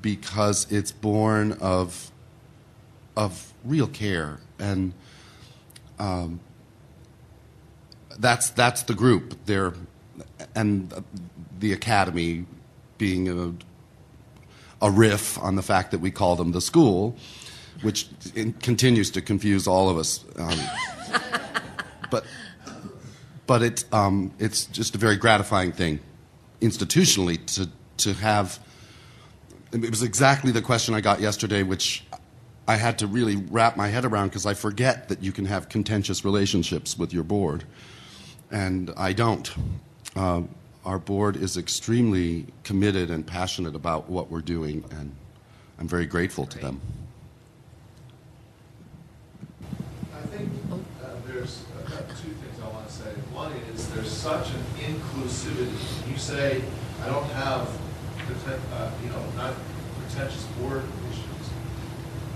because it's born of real care. And that's the group. And the Academy being a riff on the fact that we call them the school, which continues to confuse all of us. But it's just a very gratifying thing institutionally to have. It was exactly the question I got yesterday, which I had to really wrap my head around because I forget that you can have contentious relationships with your board, and I don't. Our board is extremely committed and passionate about what we're doing, and I'm very grateful to them. I think there's two things I want to say. One is there's such an inclusivity. You say, I don't have, not pretentious board issues.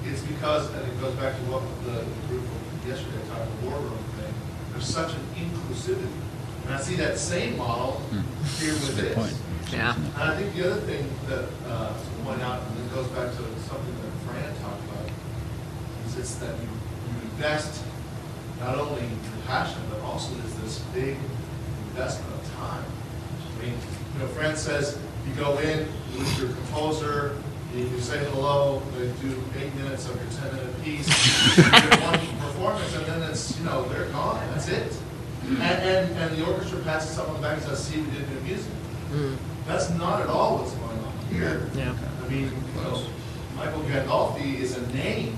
It's because, and it goes back to what the group yesterday talked about, the war room thing, there's such an inclusivity. And I see that same model here with this. Point. Yeah. And I think the other thing that to point out, and it goes back to something that Fran talked about, is it's that you invest not only the passion, but also there's this big investment of time. I mean, Fran says you go in with your composer, you say hello, they do 8 minutes of your 10-minute piece, you get one performance, and then it's, they're gone. That's it. And the orchestra passes something on the back and says, see, we did new music. That's not at all what's going on here. Yeah. I mean, Michael Gandolfi is a name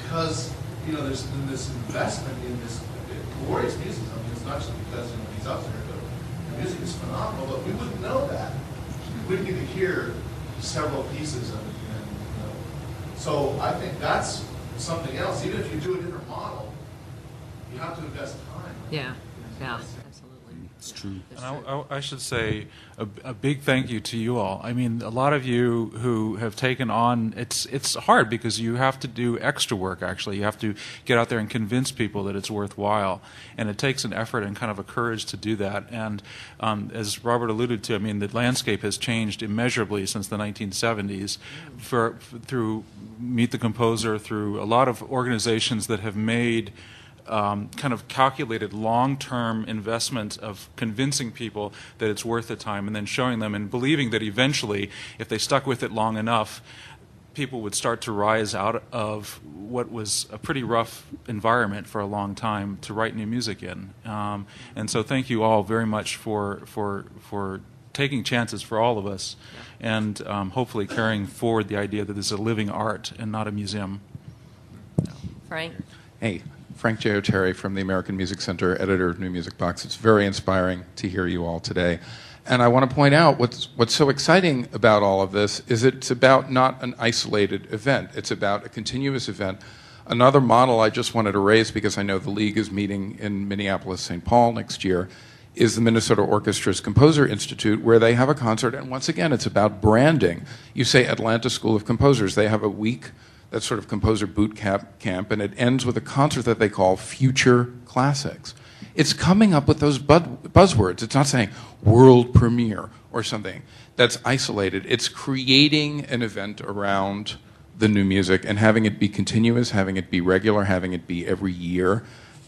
because, there's been this investment in this glorious music. I mean, it's not just because, he's up there, but the music is phenomenal, but we wouldn't know that. We didn't get to hear several pieces so I think that's something else. Even if you do a different model, you have to invest time. Yeah, absolutely. It's true. And I should say a big thank you to you all. I mean, a lot of you who have taken on, it's hard because you have to do extra work, actually. You have to get out there and convince people that it's worthwhile. And it takes an effort and kind of a courage to do that. And as Robert alluded to, I mean, the landscape has changed immeasurably since the 1970s through Meet the Composer, through a lot of organizations that have made kind of calculated long-term investment of convincing people that it's worth the time, and then showing them and believing that eventually, if they stuck with it long enough, people would start to rise out of what was a pretty rough environment for a long time to write new music in. And so thank you all very much for taking chances for all of us, and hopefully carrying forward the idea that this is a living art and not a museum. Frank? Hey. Frank J. O'Terry from the American Music Center, editor of New Music Box. It's very inspiring to hear you all today. And I want to point out what's so exciting about all of this is it's about not an isolated event. It's about a continuous event. Another model I just wanted to raise, because I know the League is meeting in Minneapolis, St. Paul next year, is the Minnesota Orchestra's Composer Institute, where they have a concert. And once again, it's about branding. You say Atlanta School of Composers. They have a week, that sort of composer boot camp, and it ends with a concert that they call Future Classics. It's coming up with those buzzwords. It's not saying world premiere or something that's isolated. It's creating an event around the new music and having it be continuous, having it be regular, having it be every year.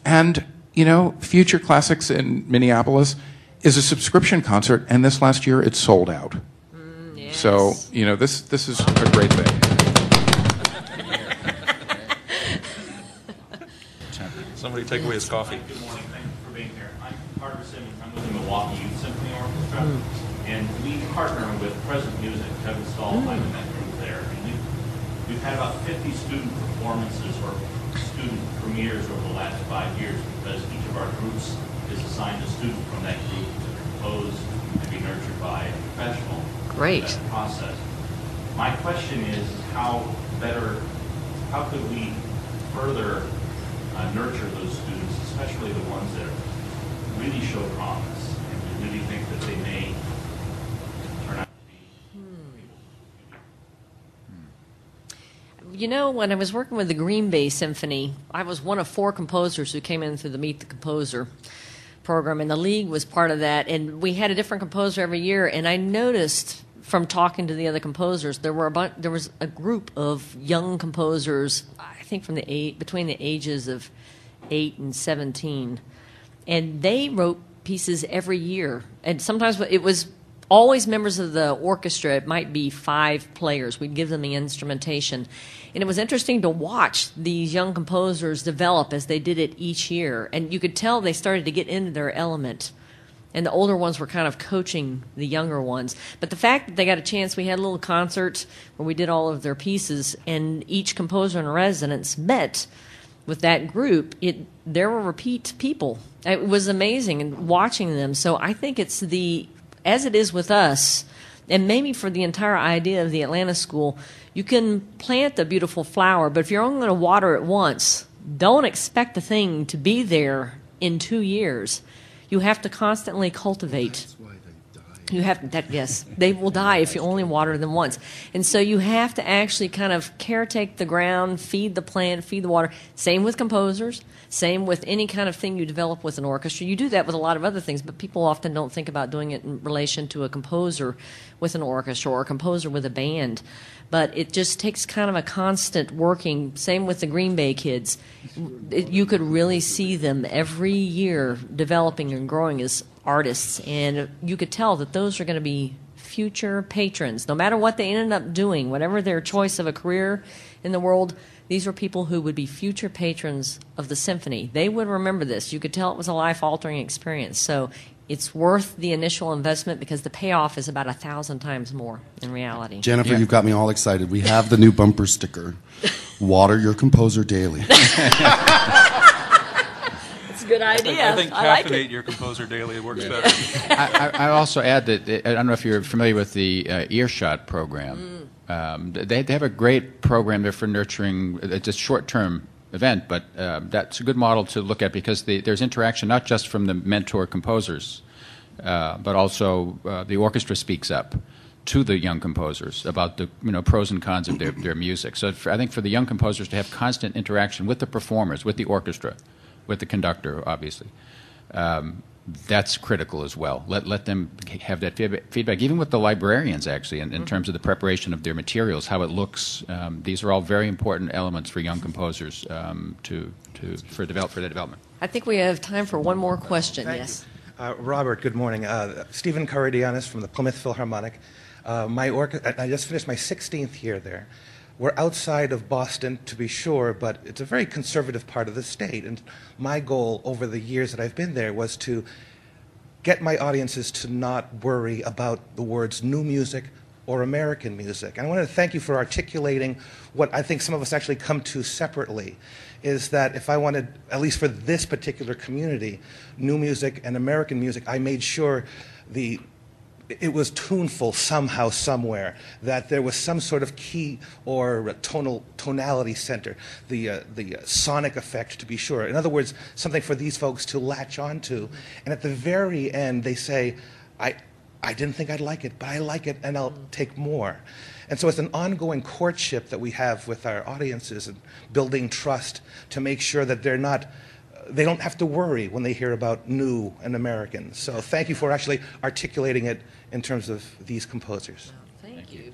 And, you know, Future Classics in Minneapolis is a subscription concert, and this last year it sold out. Yes. So, you know, this is a great thing. Somebody take away his coffee. Good morning. Thank you for being here. I'm Carter Simmons. I'm with the Milwaukee Youth Symphony Orchestra. And we partner with Present Music, Kevin Stahl, I'm in that group there. And we've had about 50 student performances or student premieres over the last 5 years, because each of our groups is assigned a student from that group to compose and be nurtured by a professional. Great. That process. My question is how could we further nurture those students, especially the ones that really show promise and we really think that they may turn out to be. You know, when I was working with the Green Bay Symphony, I was one of 4 composers who came in through the Meet the Composer program, and the League was part of that. And we had a different composer every year, and I noticed from talking to the other composers, there was a group of young composers, I think between the ages of 8 and 17, and they wrote pieces every year. And sometimes it was always members of the orchestra. It might be 5 players. We'd give them the instrumentation, and it was interesting to watch these young composers develop as they did it each year. And you could tell they started to get into their element. And the older ones were kind of coaching the younger ones. But the fact that they got a chance, we had a little concert where we did all of their pieces, and each composer in residence met with that group. There were repeat people. It was amazing and watching them. So I think it's as it is with us, and maybe for the entire idea of the Atlanta School, you can plant the beautiful flower, but if you're only going to water it once, don't expect the thing to be there in 2 years. You have to constantly cultivate. That's why they die. Yes, they will die if you only water them once. And so you have to actually kind of caretake the ground, feed the plant, feed the water. Same with composers, same with any kind of thing you develop with an orchestra. You do that with a lot of other things, but people often don't think about doing it in relation to a composer with an orchestra or a composer with a band. But it just takes kind of a constant working. Same with the Green Bay kids. You could really see them every year developing and growing as artists, and you could tell that those are going to be future patrons. No matter what they ended up doing, whatever their choice of a career in the world, these were people who would be future patrons of the symphony. They would remember this. You could tell it was a life-altering experience. So it's worth the initial investment because the payoff is about 1,000 times more in reality. Jennifer, you've got me all excited. We have the new bumper sticker. Water your composer daily. It's a good idea. I think caffeinate your composer daily. It works better. I also add that, I don't know if you're familiar with the Earshot program. They have a great program there for nurturing. It's a short-term event, but that's a good model to look at because there's interaction not just from the mentor composers, but also the orchestra speaks up to the young composers about the pros and cons of their music. So I think for the young composers to have constant interaction with the performers, with the orchestra, with the conductor, obviously, that's critical as well. Let them have that feedback, even with the librarians, actually, in terms of the preparation of their materials, how it looks. These are all very important elements for young composers for their development. I think we have time for one more question. Yes. Robert, good morning. Stephen Corridianis from the Plymouth Philharmonic. I just finished my 16th year there. We're outside of Boston, to be sure, but it's a very conservative part of the state. And my goal over the years that I've been there was to get my audiences to not worry about the words new music or American music. And I want to thank you for articulating what I think some of us actually come to separately, is that if I wanted, at least for this particular community, new music and American music, I made sure it was tuneful somehow, somewhere, that there was some sort of key or tonality center, the sonic effect, to be sure. In other words, something for these folks to latch onto. And at the very end, they say, I didn't think I'd like it, but I like it, and I'll take more. And so it's an ongoing courtship that we have with our audiences and building trust to make sure that they don't have to worry when they hear about new and American. So thank you for actually articulating it in terms of these composers. Thank you.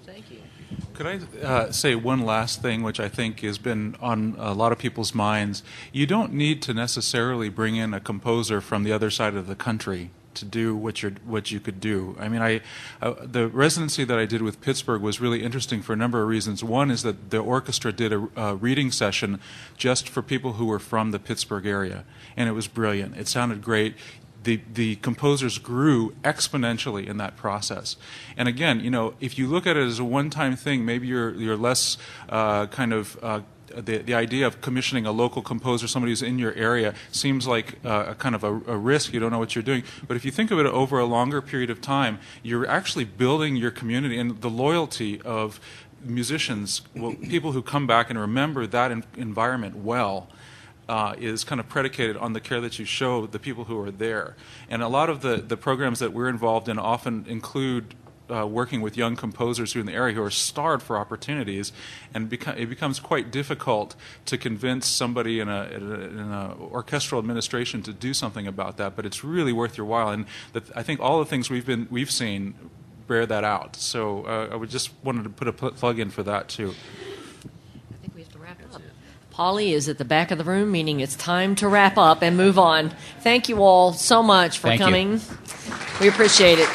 Could I say one last thing, which I think has been on a lot of people's minds? You don't need to necessarily bring in a composer from the other side of the country to do what you could do. I mean, the residency that I did with Pittsburgh was really interesting for a number of reasons. One is that the orchestra did a reading session just for people who were from the Pittsburgh area, and it was brilliant. It sounded great. The composers grew exponentially in that process. And again, if you look at it as a one-time thing, maybe you're less the idea of commissioning a local composer, somebody who's in your area, seems like a kind of a risk. You don't know what you're doing. But if you think of it over a longer period of time, you're actually building your community and the loyalty of musicians, people who come back and remember that environment well. Is kind of predicated on the care that you show the people who are there. And a lot of the programs that we're involved in often include working with young composers who are in the area who are starved for opportunities, and it becomes quite difficult to convince somebody in a orchestral administration to do something about that, but it's really worth your while. And I think all the things we've seen bear that out. So I would just wanted to put a plug in for that too. I think we have to wrap up. Polly is at the back of the room, meaning it's time to wrap up and move on. Thank you all so much for coming. We appreciate it.